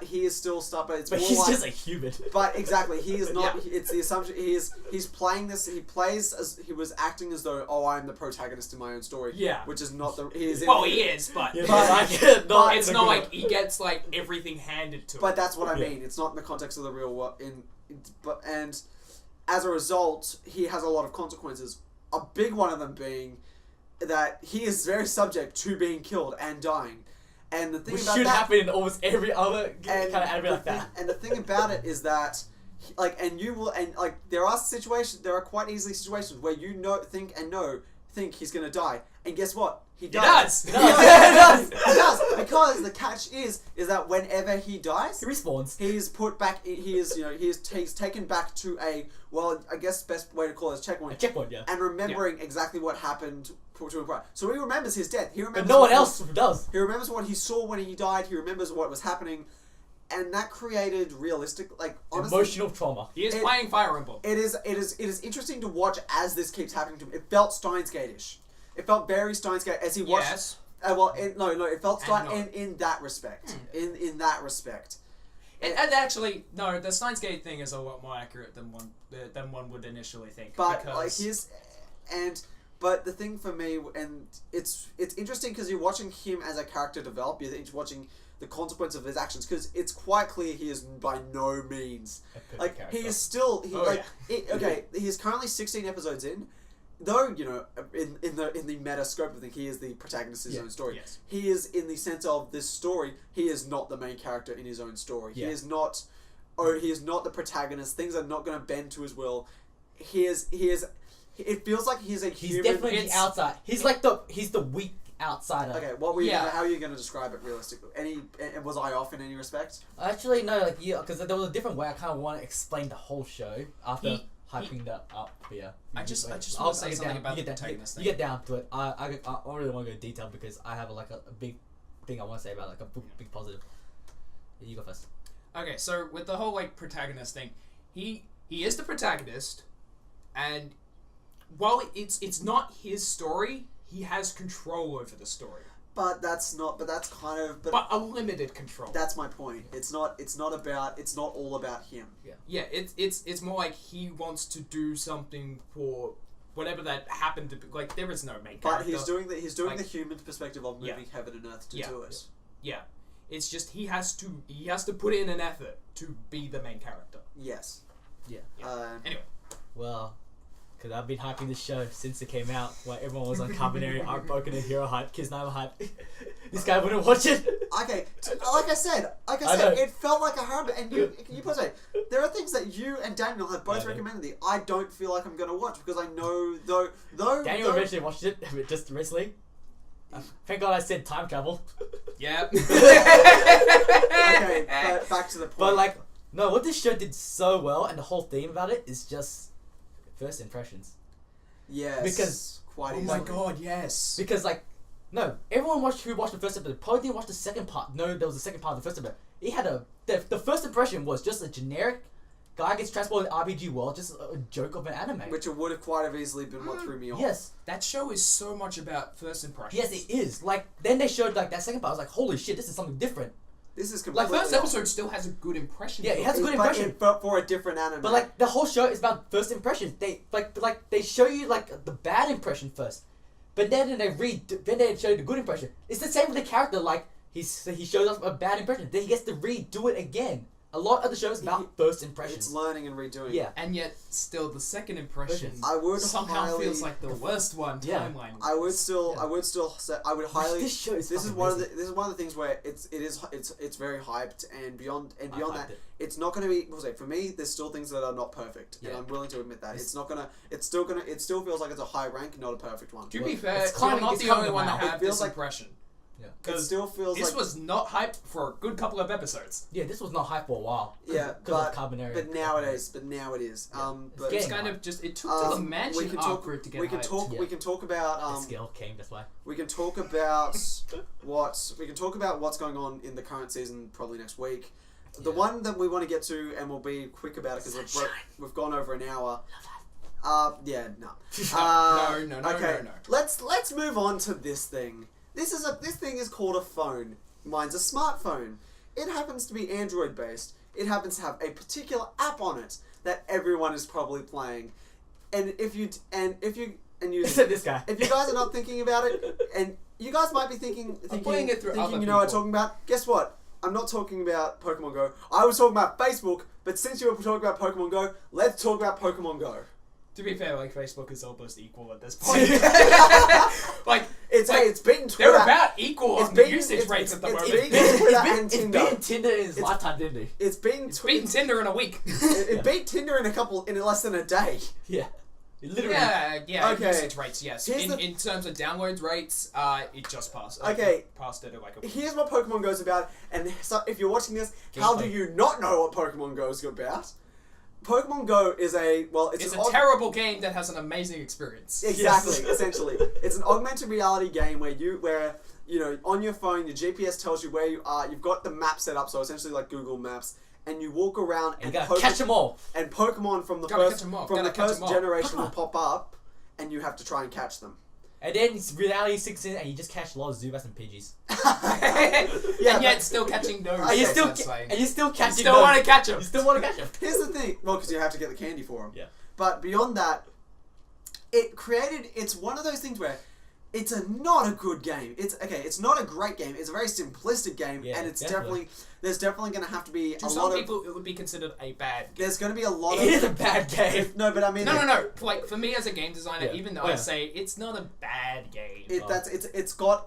S2: he is still stuck. But
S3: he's just a human.
S2: But exactly, he is not. It's the assumption. He's playing this. He plays as he was acting as though I'm the protagonist in my own story.
S1: Yeah.
S2: Which is not the. He is.
S1: He is, but it's not like he gets like everything handed to him.
S2: But that's what I mean. It's not in the context of the real world. And as a result, he has a lot of consequences. A big one of them being that he is very subject to being killed and dying, and the thing about
S3: should
S2: that
S3: happen in almost every other kind of anime like that.
S2: And the thing about it is that, there are quite easily situations where you think he's gonna die, and guess what? He does.
S3: He does.
S2: He does. Because the catch is that whenever he dies,
S3: he respawns.
S2: He is put back. He's taken back to I guess best way to call it is checkpoint.
S3: A checkpoint, yeah.
S2: And remembering exactly what happened to him prior. So he remembers his death. He remembers.
S3: But no one else does.
S2: He remembers what he saw when he died. He remembers what was happening, and that created realistic, honestly,
S3: emotional trauma.
S1: He is playing Fire Emblem.
S2: It is interesting to watch as this keeps happening to him. It felt Steins Gate-ish. It felt very Steins Gate as he watched.
S1: Yes.
S2: It felt in that respect. In that respect.
S1: And actually, no, the Steins Gate thing is a lot more accurate than one would initially think.
S2: But but the thing for me, and it's interesting because you're watching him as a character develop. You're watching the consequence of his actions because it's quite clear he is by no means he is still he is currently 16 episodes in. Though, in the meta scope of things, he is the protagonist of his own story.
S1: Yes.
S2: He is in the sense of this story. He is not the main character in his own story.
S3: Yeah.
S2: He is not the protagonist. Things are not going to bend to his will. He is. It feels like he's a human.
S3: He's definitely the outside. He's the weak outsider.
S2: Okay, what were you? How are you going to describe it realistically? Was I off in any respect?
S3: Actually, no. Because there was a different way I kind of want to explain the whole show after. Hyping that up, but yeah.
S1: I just want to say something about the protagonist thing.
S3: You get down to it. I really want to go in detail because I have a big thing I want to say about a big positive. You go first.
S1: Okay, so with the whole like protagonist thing, he is the protagonist, and while it's not his story, he has control over the story.
S2: But that's not. But that's kind of.
S1: But a limited control.
S2: That's my point. It's not. It's not about. It's not all about him.
S1: Yeah. It's more like he wants to do something for whatever that happened to be. Like there is no main character.
S2: But he's doing
S1: like,
S2: the human perspective of moving heaven and earth to do it.
S1: Yeah. It's just he has to put in an effort to be the main character.
S2: Yes.
S3: Yeah.
S1: Anyway.
S3: Well, because I've been hyping this show since it came out, where everyone was on Carbonary, Heartbroken, and Hero hype. Kiznaiver hype. This guy wouldn't watch it.
S2: Okay, like I said, it felt like a harm. And you put it. There are things that you and Daniel have both recommended that I don't feel like I'm going to watch because I know though.
S3: Daniel eventually watched it just recently. Thank God I said time travel.
S1: Yeah.
S2: Okay, but back to the point.
S3: But like, no, what this show did so well, and the whole theme about it is just first impressions.
S2: Yes.
S3: Because
S2: quite
S1: Oh
S2: easily.
S1: my god, yes.
S3: Because like, no, everyone who watched the first episode probably didn't watch the second part. No, there was a second part of the first episode. He had the first impression was just a generic guy gets transported to RPG world, just a joke of an anime.
S2: Which it would have quite have easily been what threw me off.
S3: Yes.
S1: That show is so much about first impressions.
S3: Yes, it is. Like, then they showed like that second part. I was like, holy shit, this is something different.
S2: This is
S1: Like
S2: completely
S1: first episode still has a good impression.
S3: Yeah, it has a good
S2: but
S3: impression.
S2: but for a different anime.
S3: But like the whole show is about first impressions. They like they show you like the bad impression first, but then they show you the good impression. It's the same with the character. Like he shows us a bad impression, then he gets to redo it again. A lot of the shows about first impressions.
S2: It's learning and redoing.
S3: Yeah.
S1: And yet, still, the second impression
S2: I would
S1: somehow
S2: highly,
S1: feels like the worst one
S3: Yeah.
S1: timeline.
S2: I would still say I would highly.
S3: This show is
S2: This is
S3: fucking
S2: one of
S3: amazing.
S2: the things where it's very hyped and beyond
S3: I
S2: that
S3: hyped it.
S2: it's not going to be. For me, there's still things that are not perfect, and
S3: Yeah.
S2: I'm willing to admit that it still feels like it's a high rank, not a perfect one.
S1: To
S3: Well,
S1: be fair,
S3: it's
S1: you're
S3: climbing-
S1: not
S3: it's
S1: the only
S3: climbing
S1: one
S3: the
S1: that
S3: mountain.
S1: had
S2: It feels
S1: this
S2: like-
S1: impression.
S3: Yeah.
S2: It
S1: Because
S2: still feels
S1: this
S2: like
S1: was not hyped for a good couple of episodes.
S3: Yeah, this was not hype for a while.
S2: yeah,
S3: Because of Carbonary.
S2: but now it is. But now it is.
S3: Yeah.
S2: But
S1: It's
S3: getting
S1: kind
S3: hyped.
S1: of just, it took to the
S2: we
S1: mansion
S2: can
S1: arc
S2: talk.
S1: for it to get
S2: We can
S1: hyped.
S2: talk.
S3: Yeah.
S2: We can talk about
S3: The skill came, that's why.
S2: We can talk about what's going on in the current season probably next week. The
S3: Yeah.
S2: one that we want to get to, and we'll be quick about it because we've gone over an hour. Yeah, no.
S1: No.
S2: Okay, let's move on to this thing. This thing is called a phone. Mine's a smartphone. It happens to be Android based. It happens to have a particular app on it that everyone is probably playing. And if you
S3: This guy.
S2: if you guys are not thinking about it, and you guys might be thinking
S1: playing it through other
S2: you know what I'm
S1: people.
S2: talking about. Guess what? I'm not talking about Pokemon Go. I was talking about Facebook, but since you were talking about Pokemon Go, let's talk about Pokemon Go.
S1: To be fair, like Facebook is almost equal at this point. like
S2: It's beaten Twitter.
S1: they're about equal
S2: It's
S1: on the
S2: beaten-
S1: usage
S2: it's-
S1: rates at the
S2: it's
S1: moment.
S2: beaten Twitter and
S3: It's
S2: Tinder.
S3: beaten Tinder in his lifetime, didn't he?
S2: It's beaten
S1: It's beaten Tinder in a week.
S2: It beat Tinder in less than a day.
S3: Yeah. Literally.
S1: Yeah,
S2: Okay.
S1: usage rates, yes.
S2: Here's
S1: In terms of downloads rates, it just passed.
S2: Okay.
S1: Passed it at like a week.
S2: Here's what Pokemon Go's about, and so if you're watching this, how do you not know what Pokemon Go's about? Pokemon Go is
S1: It's a terrible game that has an amazing experience.
S2: Exactly,
S3: Yes.
S2: essentially. It's an augmented reality game where you know, on your phone, your GPS tells you where you are. You've got the map set up, so essentially like Google Maps, and you walk around
S3: And you gotta catch them all.
S2: and Pokemon from the
S1: Gotta
S2: first
S1: catch 'em all,
S2: from
S1: gotta
S2: the
S1: catch
S2: first
S1: 'em all.
S2: generation will
S3: Come
S2: pop up, and you have to try and catch them.
S3: And then reality sinks in and you just catch a lot of Zubats and Pidgeys.
S2: Yeah,
S1: and yet
S2: but-
S1: still catching no.
S3: And you still
S1: that's like-
S3: catching
S1: still
S3: them.
S1: want to catch them.
S3: You still want to catch them.
S2: Here's the thing. Well, because you have to get the candy for them.
S3: Yeah.
S2: But beyond that, it's one of those things where it's not a good game. It's not a great game. It's a very simplistic game,
S3: Yeah,
S2: and it's
S3: definitely.
S2: there's definitely going to have to be
S1: To
S2: a
S1: some
S2: lot of.
S1: people, it would be considered a bad game.
S2: There's going to be a lot
S3: It is
S2: of.
S3: a bad game.
S2: No, but I mean.
S1: No. Like for me as a game designer,
S3: Yeah.
S1: even though
S3: Oh,
S1: I
S3: yeah.
S1: say it's not a bad game,
S2: It's got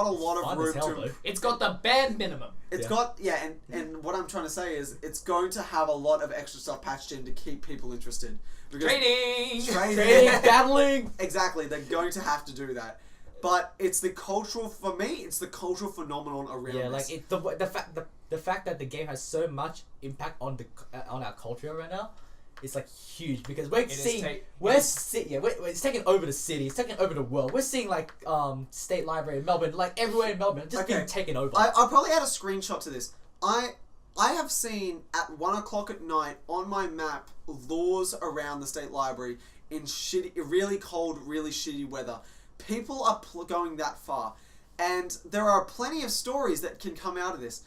S2: a lot of
S3: Fun
S2: room
S3: as hell,
S2: to.
S3: though.
S1: it's got the bare minimum.
S2: It's
S3: Yeah.
S2: got and what I'm trying to say is it's going to have a lot of extra stuff patched in to keep people interested. Because
S1: Trading.
S3: Trading, battling.
S2: Exactly, they're going to have to do that. But it's the cultural phenomenon around
S3: Yeah,
S2: this.
S3: like the fact that the game has so much impact on our culture right now, it's like huge because we're seeing it's taking over the city, it's taking over the world. We're seeing like State Library in Melbourne, like everywhere in Melbourne, just
S2: Okay.
S3: being taken over.
S2: I'll probably add a screenshot to this. I have seen at 1 o'clock at night on my map lures around the state library in really cold, really shitty weather. People are going that far, and there are plenty of stories that can come out of this.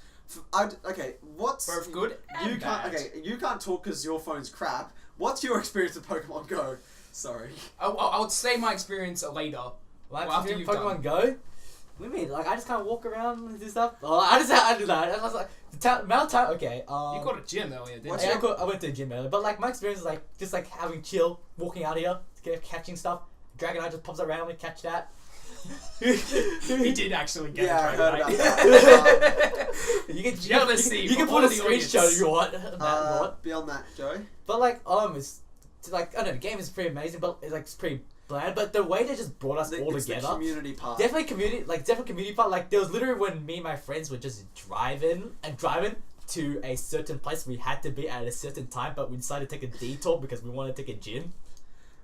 S2: What's
S1: both good and bad.
S2: You can't talk because your phone's crap. What's your experience with Pokemon Go? Sorry.
S1: I would say my experience later.
S3: Like,
S1: after you've
S3: Pokemon
S1: done.
S3: Go? What do you mean? Like, I just kind of walk around and do stuff? Oh, I do that. I was like, Mount Town, okay.
S1: You got a gym earlier, didn't
S2: What's
S1: you?
S2: your-
S3: I went to the gym earlier, but like, my experience is like, just like having chill, walking out here, catching stuff. Dragonite just pops up randomly, catch that.
S1: He did actually get
S2: Yeah, I
S1: a
S2: heard
S1: Dragonite.
S2: about that.
S3: You can put a screenshot if you want.
S2: Beyond that, Joey?
S3: But like, it's like, I don't know, the game is pretty amazing, but it's like, it's pretty bland. But the way they just brought us all
S2: It's
S3: together,
S2: the community part.
S3: definitely community part. Like, there was literally when me and my friends were just driving to a certain place we had to be at a certain time, but we decided to take a detour because we wanted to take a gym.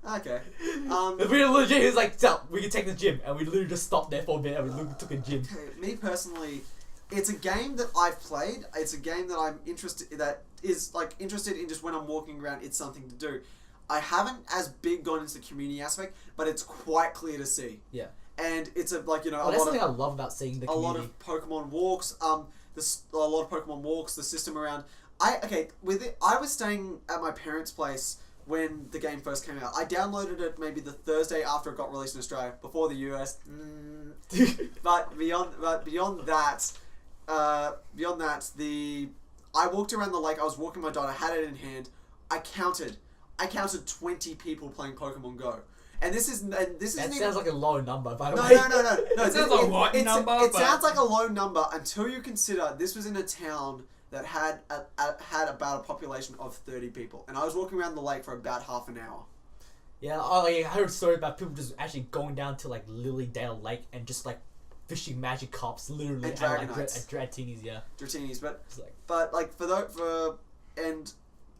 S2: Okay.
S3: We were legit, it was like, so, we can take the gym, and we literally just stopped there for a minute and we literally took a gym.
S2: Okay, me personally, it's a game that I've played. It's a game that I'm interested in just when I'm walking around. It's something to do. I haven't as big gone into the community aspect, but it's quite clear to see.
S3: Yeah.
S2: And it's a
S3: Well, that's something I love about seeing the
S2: a
S3: community.
S2: lot of Pokemon walks. A lot of Pokemon walks. The system around. I was staying at my parents' place when the game first came out. I downloaded it maybe the Thursday after it got released in Australia, before the US. But beyond that, I walked around the lake. I was walking my dog. I had it in hand. I counted 20 people playing Pokemon Go. And this isn't
S3: sounds like a low number, by the
S2: no,
S3: way.
S2: No,
S1: It sounds like a lot number,
S2: It
S1: but-
S2: sounds like a low number until you consider this was in a town that had about a population of 30 people, and I was walking around the lake for about half an hour.
S3: Yeah, I heard stories about people just actually going down to like Lilydale Lake and just like fishing magic carps, literally,
S2: And
S3: at
S2: Dragonites.
S3: Dratinis, yeah.
S2: Dratinis, but
S3: It's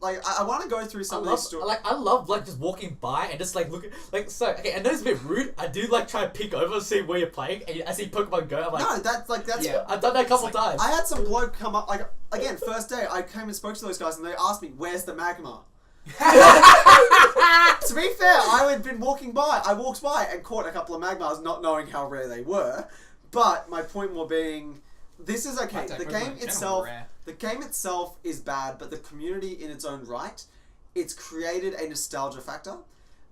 S3: like,
S2: I want to go through some of these stories.
S3: I love like just walking by and just like looking like, so okay, I know it's a bit rude. I do like try to peek over and see where you're playing, and I see Pokemon Go. I'm like,
S2: No, that's
S1: Yeah.
S3: I've done that a couple
S1: It's like-
S3: times.
S2: I had some bloke come up, like, again, first day, I came and spoke to those guys, and they asked me, where's the magma? To be fair, I had been walking by, I walked by and caught a couple of magmas, not knowing how rare they were, but my point more being, this is okay,
S1: Contact
S2: the
S1: Pokemon
S2: game
S1: in general
S2: itself,
S1: are rare.
S2: the game itself is bad, but the community in its own right, it's created a nostalgia factor.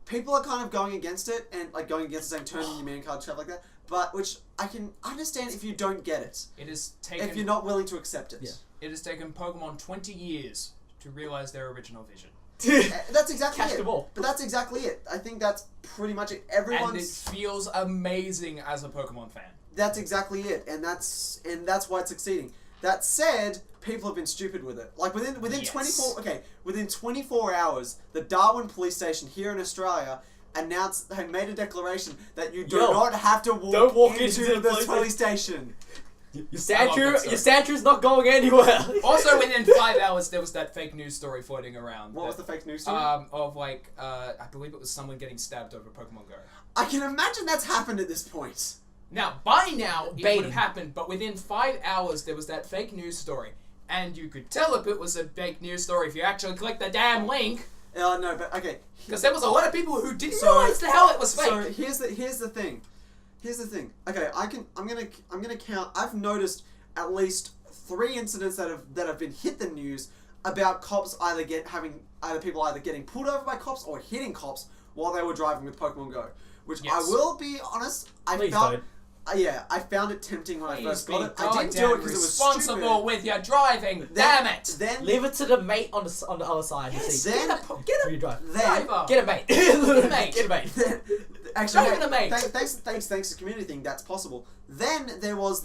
S2: People are kind of going against it, and like going against it, saying turn in your man card, stuff like that, but which I can understand if you don't get it.
S1: It has taken.
S2: If you're not willing to accept it.
S3: Yeah.
S1: It has taken Pokemon 20 years to realize their original vision.
S2: That's exactly
S3: Catch
S2: it.
S3: them all.
S2: But that's exactly it. I think that's pretty much it.
S1: And it
S2: Everyone's.
S1: feels amazing as a Pokemon fan.
S2: That's exactly it, and that's why it's succeeding. That said, people have been stupid with it. Like within
S1: Yes.
S2: 24 hours, the Darwin police station here in Australia made a declaration that you do not have to
S3: don't walk
S2: into
S3: into
S2: the
S3: the
S2: police station.
S3: Your
S1: I love that
S3: Sanchu's not going anywhere.
S1: Also, within 5 hours, there was that fake news story floating around.
S2: What was the fake news story?
S1: Of like, I believe it was someone getting stabbed over Pokemon Go.
S2: I can imagine that's happened at this point.
S1: Now, by now, it would
S3: Baiting.
S1: have happened, but within 5 hours, there was that fake news story. And you could tell if it was a fake news story if you actually click the damn link.
S2: No, but okay.
S1: Because there was a lot of people who didn't
S2: So-
S1: realize the hell it was fake.
S2: So here's the thing. Okay, I'm gonna count. I've noticed at least 3 incidents that have been hit the news about cops either people either getting pulled over by cops or hitting cops while they were driving with Pokemon Go. Which
S1: Yes.
S2: I will be honest,
S3: Please
S2: I found it tempting when I
S1: Please
S2: first
S1: be
S2: got it. I didn't do it
S1: goddamn
S2: because it was
S1: responsible
S2: stupid.
S1: with your driving. Damn it!
S2: Then
S3: Leave it to the mate on the other side to see.
S2: Then-
S1: Get
S3: Who you drive.
S2: then
S1: driver.
S3: Get a mate.
S1: Get a mate.
S3: Get a mate.
S2: actually,
S1: Driving the mate.
S2: thanks to the community thing, that's possible. Then there was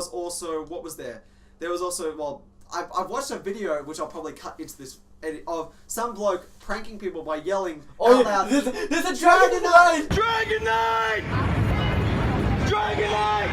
S2: also, what was there? There was also, well, I've watched a video, which I'll probably cut into this edit, of some bloke pranking people by yelling out loud,
S3: There's a Dragonite!
S4: Dragonite! Dragonite!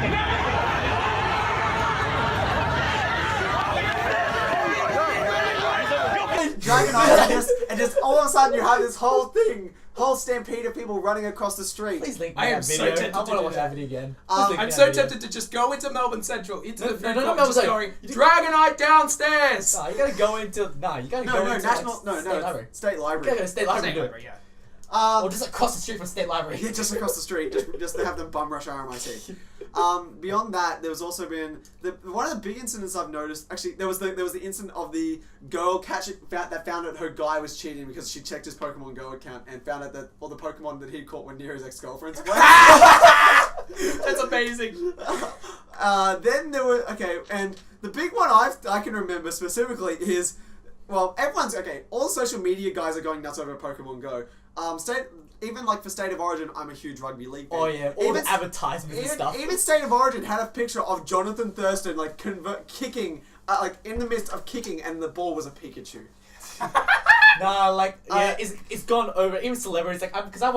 S2: Dragonite, and just all of a sudden you have this whole thing whole stampede of people running across the street.
S3: Please link me
S1: I am
S3: that
S1: so
S3: video.
S1: tempted
S3: I want
S1: to
S3: to
S1: do
S3: watch
S1: that.
S3: that video again.
S1: I'm so tempted to just go into Melbourne Central, into the food
S3: no,
S1: court,
S3: Melbourne
S1: just
S3: Central.
S1: going, Dragonite downstairs!
S3: No, you gotta go into. No, you gotta
S2: No,
S3: go
S2: no,
S3: into
S2: national.
S3: like,
S2: No,
S3: State
S2: no,
S3: Library.
S2: State
S3: You
S2: Library.
S3: gotta go to State Library.
S1: State
S3: and do it.
S1: Library, yeah.
S3: Or just across the street from State Library.
S2: Yeah, just across the street, just to have them bum rush RMIT. Beyond that, there's also been one of the big incidents I've noticed. Actually, there was the incident of the girl that found out her guy was cheating because she checked his Pokemon Go account and found out that all the Pokemon that he caught were near his ex-girlfriend's.
S1: That's amazing.
S2: Then there were and the big one I can remember specifically is, well, everyone's okay. All social media guys are going nuts over Pokemon Go. Even like for State of Origin, I'm a huge rugby league fan.
S3: Oh yeah, all the advertisements and stuff.
S2: Even State of Origin had a picture of Jonathan Thurston like kicking, like in the midst of kicking, and the ball was a Pikachu.
S3: Nah, like it's gone over. Even celebrities, like because I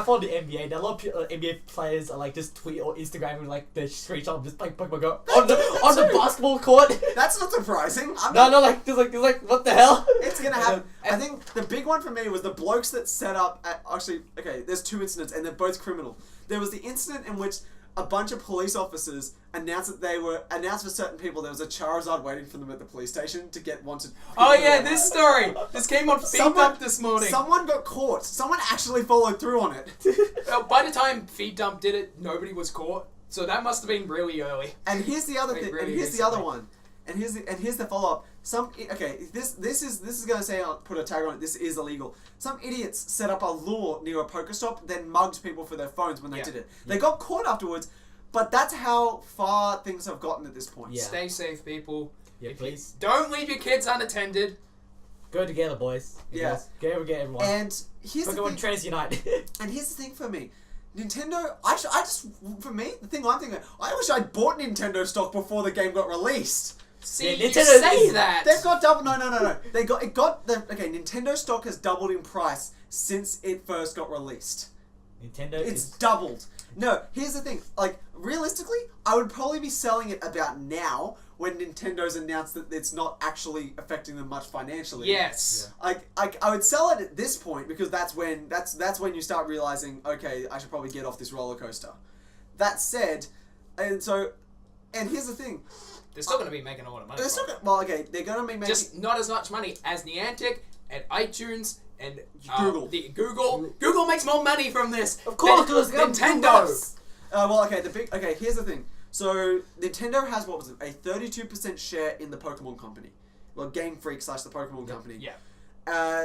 S3: follow the NBA. There are a lot of NBA players are like just tweet or Instagram like the screenshot of just like Pokemon Go on the basketball court.
S2: That's not surprising.
S3: No, like there's like what the hell?
S2: It's gonna happen. I think the big one for me was the blokes that set up. There's two incidents, and they're both criminal. There was the incident in which a bunch of police officers announced for certain people there was a Charizard waiting for them at the police station to get wanted.
S1: Oh yeah, this story. This came on Feed Dump this morning.
S2: Someone got caught. Someone actually followed through on it.
S1: Well, by the time Feed Dump did it, nobody was caught. So that must have been really early.
S2: And here's the other thing.
S1: Really
S2: And here's the other
S1: recently.
S2: one. And here's the follow up. This is gonna say, I'll put a tag on it. This is illegal. Some idiots set up a lure near a Pokestop, then mugged people for their phones when they did it. They got caught afterwards, but that's how far things have gotten at this point.
S3: Yeah.
S1: Stay safe, people.
S3: Yeah, please
S1: Don't leave your kids unattended.
S3: go together, boys.
S2: Yeah.
S3: Go get everyone.
S2: And here's the
S3: Pokemon
S2: thing.
S3: Trans Unite.
S2: And here's the thing for me. Nintendo, for me, the thing I'm thinking, I wish I'd bought Nintendo stock before the game got released.
S1: See,
S3: Yeah,
S1: you
S3: Nintendo
S1: say
S3: is-
S1: that.
S2: They've got double. No. Nintendo stock has doubled in price since it first got released.
S3: Nintendo
S2: It's
S3: is
S2: doubled. No, here's the thing. Like, realistically, I would probably be selling it about now when Nintendo's announced that it's not actually affecting them much financially.
S1: Yes.
S2: I would sell it at this point because that's when you start realizing, okay, I should probably get off this roller coaster. That said, and here's the thing.
S1: They're still going to be making a lot of money.
S2: They're still they're gonna be making
S1: Just not as much money as Niantic and iTunes and
S2: Google.
S1: Google makes more money from this.
S3: Of course,
S1: than
S3: because
S1: Nintendo.
S2: Here's the thing. So Nintendo has what was it? A 32% share in the Pokemon Company. Well, Game Freak / the Pokemon Company.
S1: Yeah.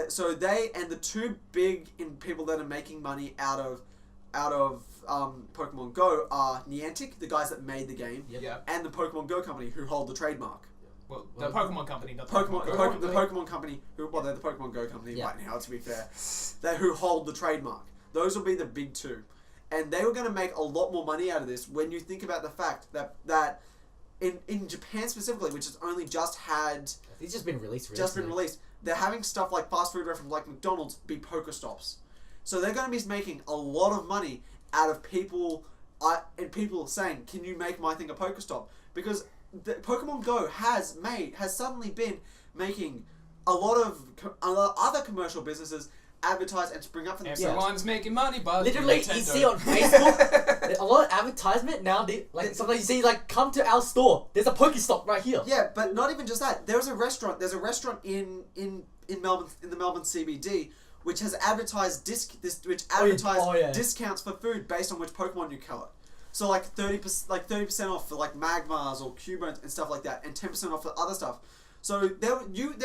S2: So they and the two big people that are making money out of Pokemon Go are Niantic, the guys that made the game,
S1: Yeah.
S2: and the Pokemon Go Company, who hold the trademark.
S1: Well, the Pokemon Company, not the
S2: The
S1: Pokemon Go
S2: Pokemon Company, they're the Pokemon Go Company right now, to be fair. Who hold the trademark. Those will be the big two. And they were going to make a lot more money out of this when you think about the fact that in Japan specifically, which has only just had...
S3: It's just been released
S2: they're having stuff like fast food restaurants like McDonald's be Pokestops. So they're going to be making a lot of money out of people saying, can you make my thing a Pokestop? Because the Pokemon Go has suddenly been making a lot of other commercial businesses advertise and spring up for themselves.
S1: Everyone's making money, but
S3: Literally, you see on Facebook a lot of advertisement now. Sometimes you see come to our store. There's a Pokestop right here.
S2: Yeah, but not even just that. There's a restaurant in Melbourne, in the Melbourne CBD, which has advertised discounts for food based on which Pokemon you color. So 30% off for Magmars or Cubones and stuff like that, and 10% off for other stuff. So there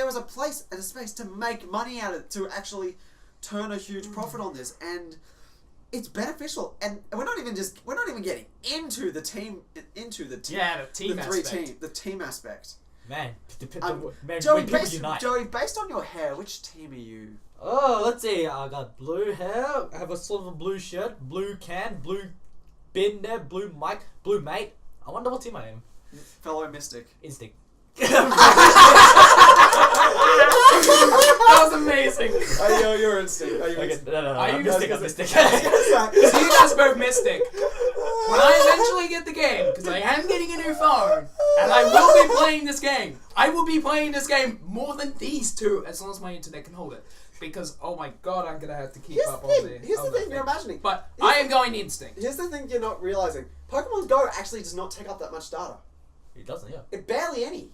S2: was a place and a space to make money out of it, to actually turn a huge profit on this, and it's beneficial. And we're not even getting into the team aspect. The team aspect.
S3: Man,
S2: Joey,
S3: people unite.
S2: Joey, based on your hair, which team are you?
S3: Oh, let's see. I got blue hair. I have a sort of a blue shirt, blue can, blue bin there, blue mic, blue mate. I wonder what team I am.
S2: Fellow Mystic.
S3: Instinct.
S1: That was amazing.
S2: Oh, you're Instinct. Are you
S3: Okay,
S2: Instinct?
S3: no.
S1: Are you
S3: I'm Mystic? I'm Mystic.
S1: So you guys both Mystic. When I eventually get the game, because I am getting a new phone, and I will be playing this game. I will be playing this game more than these two, as long as my internet can hold it. because oh my god, I'm gonna have to keep
S2: Here's
S1: up
S2: the
S1: on
S2: thing.
S1: the.
S2: Here's
S1: on
S2: the thing you're
S1: thing.
S2: imagining.
S1: But
S2: Here's
S1: I am going instinct.
S2: Here's the thing you're not realizing. Pokemon Go actually does not take up that much data.
S3: It doesn't, yeah.
S2: It barely any.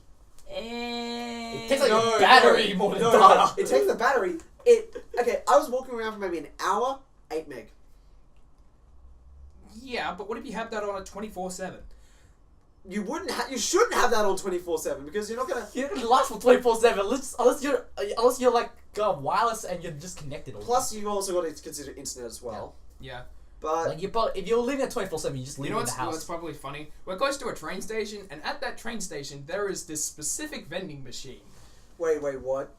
S3: It takes like
S2: No,
S3: a battery more than data.
S2: It takes the battery. Okay, I was walking around for maybe an hour, 8 meg.
S1: Yeah, but what if you have that on a 24/7?
S2: You shouldn't have that on 24/7 because you're not gonna.
S3: You're gonna last for 24/7 unless you're like wireless and you're just connected all the
S2: Plus, you've also got to consider internet as well.
S1: Yeah.
S2: But
S3: Like if you're living at 24/7, you just leave
S1: You know
S3: in the
S1: what's
S3: house.
S1: probably funny? We're close to a train station, and at that train station, there is this specific vending machine.
S2: wait, what?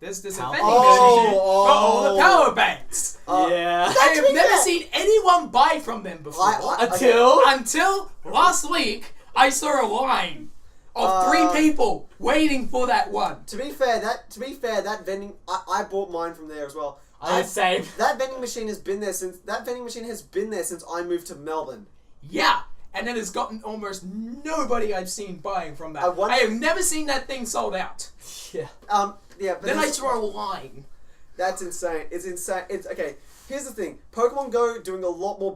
S1: There's this
S3: Power-
S1: vending
S2: Oh,
S1: machine for all the power banks.
S3: Yeah.
S1: I have
S2: me
S1: never
S2: that-
S1: seen anyone buy from them before. Until last week, I saw a line of 3 people waiting for that one.
S2: To be fair, that vending I bought mine from there as well.
S3: I did the same.
S2: That vending machine has been there since I moved to Melbourne.
S1: Yeah, and it has gotten almost nobody I've seen buying from that.
S2: I
S1: I have never seen that thing sold out.
S3: Yeah.
S2: Yeah, but
S1: Then I saw a line.
S2: that's insane. It's insane. It's okay. Here's the thing: Pokemon Go doing a lot more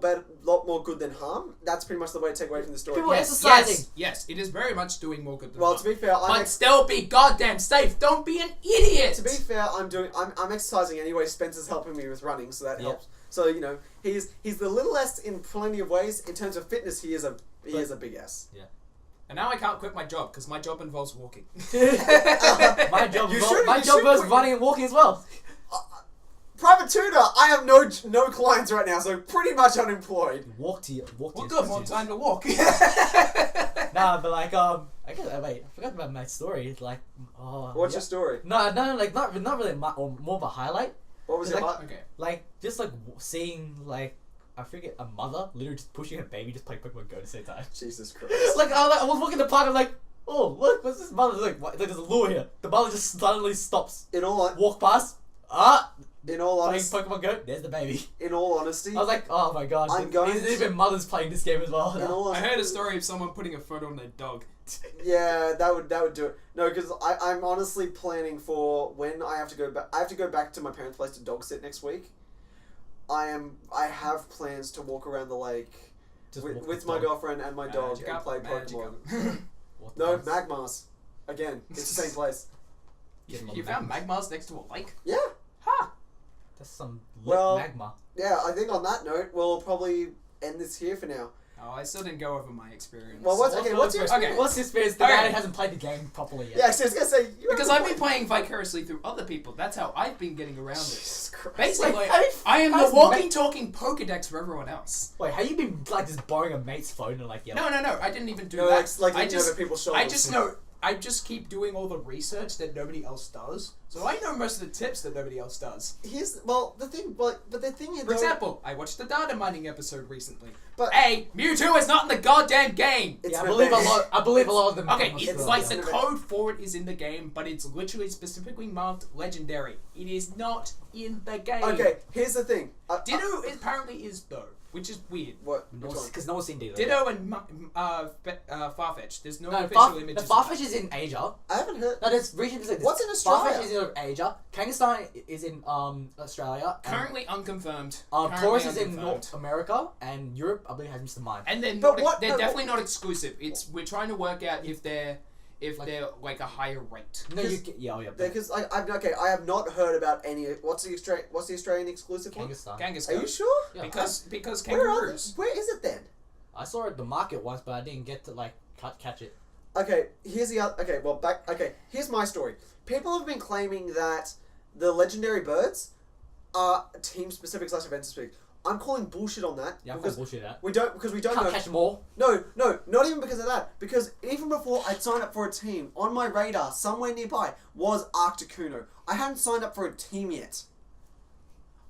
S2: good than harm. That's pretty much the way to take away from the story.
S3: People
S1: Yes,
S3: exercising.
S1: yes, it is very much doing more good than
S2: Well,
S1: harm.
S2: to be fair,
S1: But still be goddamn safe. Don't be an idiot.
S2: To be fair, I'm exercising anyway. Spencer's helping me with running, so that
S3: Yeah.
S2: helps. So he's the littlest in plenty of ways. In terms of fitness, he is a big ass.
S1: And now I can't quit my job because my job involves walking.
S3: My job
S2: You
S3: was
S2: should-
S3: my
S2: you
S3: job
S2: should
S3: was
S2: quit-
S3: running and walking as well.
S2: Private tutor. I have no clients right now, so pretty much unemployed.
S3: Walk to your
S1: Well,
S3: your
S1: good, more
S3: students.
S1: time to walk.
S3: Nah, but like I guess wait, I forgot about my story. It's like
S2: What's your story?
S3: No, like not really or more of a highlight.
S2: What was
S3: Like-
S2: your hi-
S1: Okay.
S3: Like just like seeing like I forget a mother literally just pushing her baby just playing Pokemon Go at the same time.
S2: Jesus Christ.
S3: Like I was walking in the park. I'm like, oh look, what's this mother like? What, there's a lure here. The mother just suddenly stops,
S2: In all
S3: walk past.
S2: in all
S3: Playing
S2: honesty,
S3: Pokemon Go. There's the baby.
S2: in all honesty,
S3: I was like, oh my god.
S2: I'm going
S3: There's
S2: to-
S3: even mothers playing this game as well.
S2: in all
S1: I
S2: honesty,
S1: heard a story of someone putting a photo on their dog.
S2: yeah, that would do it. No, because I'm honestly planning for when I have to go back. I have to go back to my parents' place to dog sit next week. I have plans to walk around the lake
S3: Just
S2: with,
S3: walk
S2: with
S3: the
S2: my
S3: dog.
S2: girlfriend and my dog
S1: Magic
S2: and
S1: up,
S2: play
S1: magic
S2: Pokemon.
S1: up.
S3: What the
S2: No,
S3: fuck?
S2: Magmars. Again, it's the same place.
S3: Get them on
S1: You
S3: the
S1: found
S3: map.
S1: magmars next to a lake?
S2: Yeah,
S1: Huh.
S3: That's some lit
S2: Well-
S3: magma.
S2: yeah. I think on that note, we'll probably end this here for now.
S1: Oh, I still didn't go over my experience.
S2: Well, what's your
S1: Okay.
S2: experience?
S3: What's his experience? The
S1: Okay.
S3: guy that hasn't played the game properly yet.
S2: Yeah, so I was gonna say
S1: Because I've been playing vicariously through other people. That's how I've been getting around it.
S2: Jesus Christ.
S1: Basically,
S3: Wait,
S1: I am the
S3: how's
S1: walking, talking Pokedex for everyone else.
S3: Wait, have you been like just borrowing a mate's phone and like
S1: No, I didn't even do
S2: No,
S1: that.
S2: like
S1: I
S2: looking
S1: just,
S2: over people's shoulders.
S1: I just know. I just keep doing all the research that nobody else does, so I know most of the tips that nobody else does.
S2: Here's the thing is,
S1: For example, I watched the data mining episode recently.
S2: But-
S1: A, Mewtwo is not in the goddamn game.
S2: It's
S3: yeah, I
S2: an
S3: believe a
S2: event.
S3: lot. I believe a lot of them.
S1: Okay,
S3: must
S1: it's
S3: be
S1: like
S3: on
S1: the
S3: there.
S2: event.
S1: code for it is in the game, but it's literally specifically marked legendary. It is not in the game.
S2: Okay, here's the thing.
S1: Ditto apparently is though, which is weird.
S2: What? Which one?
S3: Because no one's seen Ditto.
S1: Ditto and Farfetch. There's no
S3: No,
S1: official images.
S3: the
S1: of
S3: Farfetch
S1: that.
S3: is in Asia.
S2: I haven't heard.
S3: No, there's regions.
S2: What's in Australia?
S3: Farfetch is in Asia. Kangaskhan is in Australia. And,
S1: Currently unconfirmed.
S3: Taurus
S1: Currently
S3: is in
S1: unconfirmed.
S3: North America, and Europe, I believe, has Mr. Mime.
S1: And they're
S2: But
S1: not,
S2: what-
S1: they're
S2: no,
S1: definitely not exclusive. We're trying to work out if they're like a higher rate.
S3: No, you
S2: Because-
S3: get, yeah, oh yeah.
S2: Because I have not heard about any. What's the Australian exclusive one?
S3: Kangaskhan.
S1: Kangaskhan.
S2: Are you sure?
S3: Yeah,
S1: Because
S2: Where
S1: kangaroos.
S2: where is it then?
S3: I saw it at the market once, but I didn't get to like catch it.
S2: Okay, here's the other. Okay, well back. Okay, here's my story. People have been claiming that the legendary birds are team specific / event specific. I'm calling bullshit on that
S3: Yeah, I'm
S2: because
S3: bullshit that.
S2: we don't
S3: Can't
S2: know.
S3: catch them all.
S2: No, not even because of that. Because even before I'd signed up for a team, on my radar, somewhere nearby, was Articuno. I hadn't signed up for a team yet.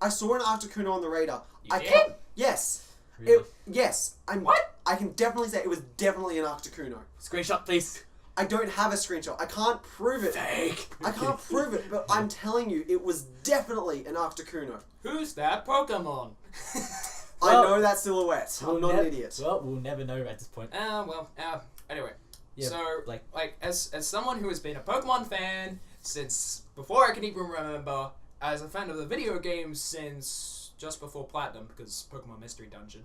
S2: I saw an Articuno on the radar.
S1: You
S2: I
S1: did?
S2: can't. Yes.
S3: Really?
S2: Yes.
S1: What?
S2: I can definitely say it was definitely an Articuno.
S3: Screenshot, please.
S2: I don't have a screenshot. I can't prove it.
S3: Fake.
S2: I can't prove it, but I'm telling you, it was definitely an Articuno.
S1: Who's that Pokemon?
S2: I
S3: Well,
S2: know that silhouette. I'm not an idiot.
S3: Well, we'll never know at this point.
S1: Anyway.
S3: Yeah,
S1: So,
S3: like-
S1: as someone who has been a Pokemon fan since before I can even remember, as a fan of the video games since just before Platinum, because Pokemon Mystery Dungeon,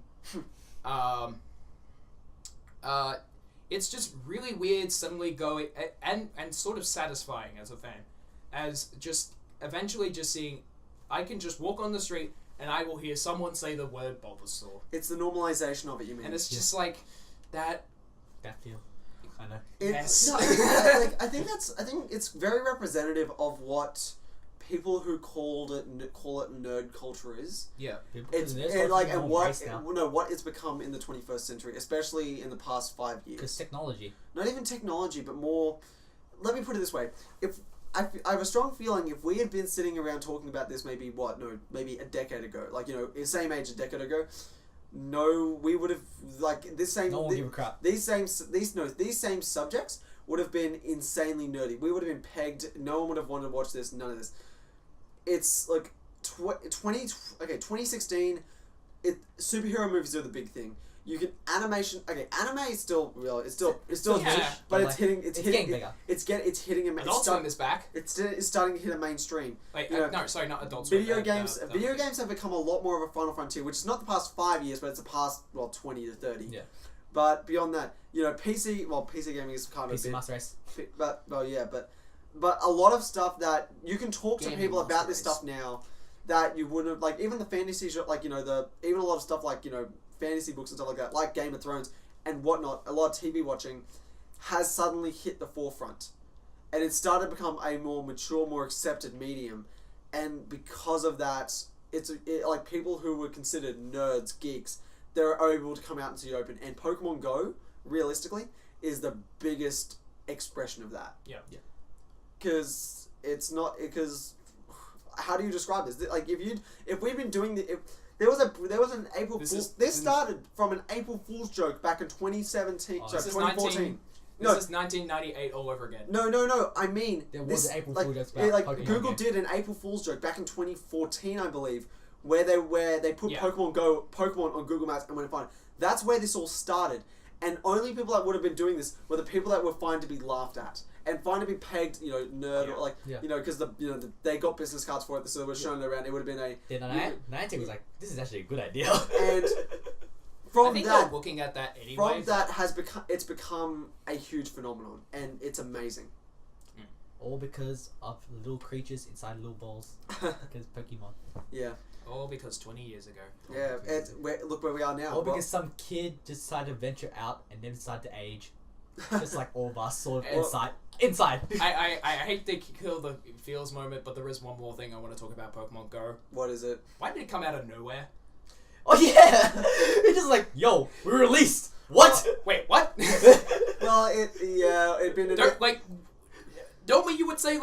S1: it's just really weird suddenly going and sort of satisfying as a fan, as just eventually just seeing I can just walk on the street and I will hear someone say the word Bulbasaur.
S2: It's the normalization of it, you mean?
S1: And it's just like that.
S3: That feel. I know.
S1: Yes.
S2: No, I think it's very representative of what people who call it nerd culture is.
S1: Yeah.
S2: It's what it's become in the 21st century, especially in the past 5 years.
S3: Because technology.
S2: Not even technology, but more. Let me put it this way: if I have a strong feeling, if we had been sitting around talking about this, maybe a decade ago, like the same age a decade ago. No, we would have this same.
S3: No one would give a crap.
S2: These same subjects would have been insanely nerdy. We would have been pegged. No one would have wanted to watch this. None of this. It's like 2016. Superhero movies are the big thing. You can animation. Okay, anime is still real. It's still
S1: yeah.
S2: niche, but it's hitting. It's
S3: getting bigger.
S2: It's hitting a.
S1: Adult Swim is back.
S2: It's starting to hit a mainstream.
S1: Like no, sorry, not Adult Swim.
S2: Video games have become a lot more of a final frontier, which is not the past 5 years, but it's the past 20 to 30.
S3: Yeah.
S2: But beyond that, PC gaming is kind of
S3: PC Master Race.
S2: but a lot of stuff that you can talk to
S1: Gaming
S2: people about
S1: Master
S2: this
S1: Race.
S2: stuff now that you wouldn't have, even the fantasy even a lot of stuff fantasy books and stuff like that, like Game of Thrones and whatnot, a lot of TV watching has suddenly hit the forefront. And it started to become a more mature, more accepted medium. And because of that, people who were considered nerds, geeks, they're able to come out into the open. And Pokemon Go, realistically, is the biggest expression of that.
S1: Yeah.
S2: Because how do you describe this? If we've been doing there was an April Fool's. This started from an April Fool's joke back in 2017.
S1: This is
S2: 2014.
S1: This is 1998 all over again.
S2: No. I mean,
S3: There was an April Fool's joke about Pokemon
S2: Google
S3: game.
S2: did an April Fool's joke back in 2014, I believe, where they put Pokemon on Google Maps and went and find it. That's where this all started, and only people that would have been doing this were the people that were fine to be laughed at and fine to be pegged, nerd, or because they got business cards for it, so they were shown around. It would have been a.
S3: Yeah, Niantic was like, this is actually a good idea.
S2: And
S1: I
S2: from
S1: think
S2: that,
S1: they're looking at that anyway.
S2: from that it's become a huge phenomenon, and it's amazing.
S3: All because of little creatures inside little balls. Because Pokemon.
S2: Yeah.
S1: All because 20 years ago.
S2: Yeah, look where we are now.
S3: Or because some kid just decided to venture out and never decided to age. Just like all of us, sort of inside.
S1: I hate to kill the feels moment, but there is one more thing I want to talk about Pokemon Go.
S2: What is it?
S1: Why did it come out of nowhere?
S3: Oh yeah! It's just like, yo, we released! What?
S1: Wait, what?
S2: Well, it'd been
S1: Normally you would say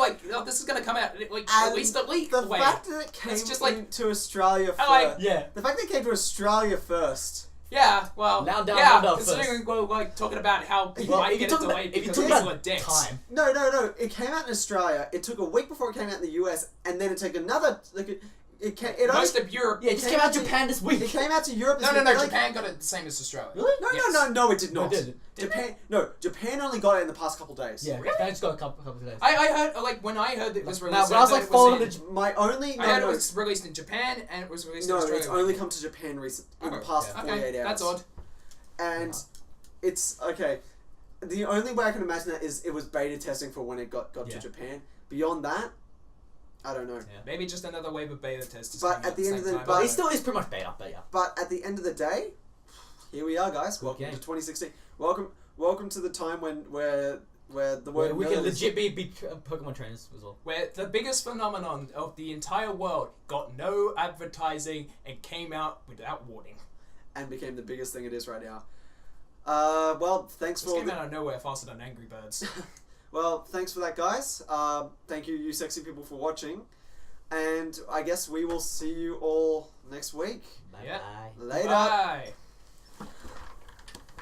S1: this is gonna come out at least a week
S2: the
S1: away.
S2: fact that it came
S1: It's just
S2: to Australia first.
S3: Yeah.
S2: The fact that it came to Australia first.
S1: Yeah, well,
S3: Down under
S1: considering we're talking about how people
S3: Well,
S1: might
S3: if you
S1: get it
S3: talk about-
S1: delayed
S3: if you
S1: because
S3: talk
S1: people
S3: about
S1: are dicks.
S3: time.
S2: No. It came out in Australia. It took a week before it came out in the US, and then it took another.
S1: Most of Europe.
S3: Yeah, it just came out Japan this week.
S2: It came out to Europe. This
S1: No.
S2: week.
S1: Japan got it the same as Australia.
S3: Really?
S2: No, it did not.
S3: No, it didn't.
S2: Japan only got it in the past couple days.
S3: Yeah, Japan just got a couple of days.
S1: I heard when I heard that it was released.
S3: When I was following
S1: I heard it was released in Japan and it was released in Australia.
S2: it's only come to Japan in the past 48 hours.
S1: That's odd.
S2: And it's okay. The only way I can imagine that is it was beta testing for when it got to Japan. Beyond that, I don't know.
S3: Yeah.
S1: Maybe just another wave of beta tests.
S2: But at the end of the
S3: But it still is pretty much beta, but yeah.
S2: But at the end of the day, here we are, guys.
S3: Good
S2: Welcome
S3: game.
S2: to 2016. Welcome to the time where the word
S3: We can
S2: nerd is-
S3: legit be Pokemon trainers as well.
S1: where the biggest phenomenon of the entire world got no advertising and came out without warning.
S2: and became the biggest thing it is right now. Well, thanks
S1: This
S2: for
S1: came out of nowhere faster than Angry Birds.
S2: well, thanks for that, guys. Thank you sexy people, for watching, and I guess we will see you all next week.
S3: Bye
S1: Yeah.
S3: bye.
S2: Later.
S1: Bye.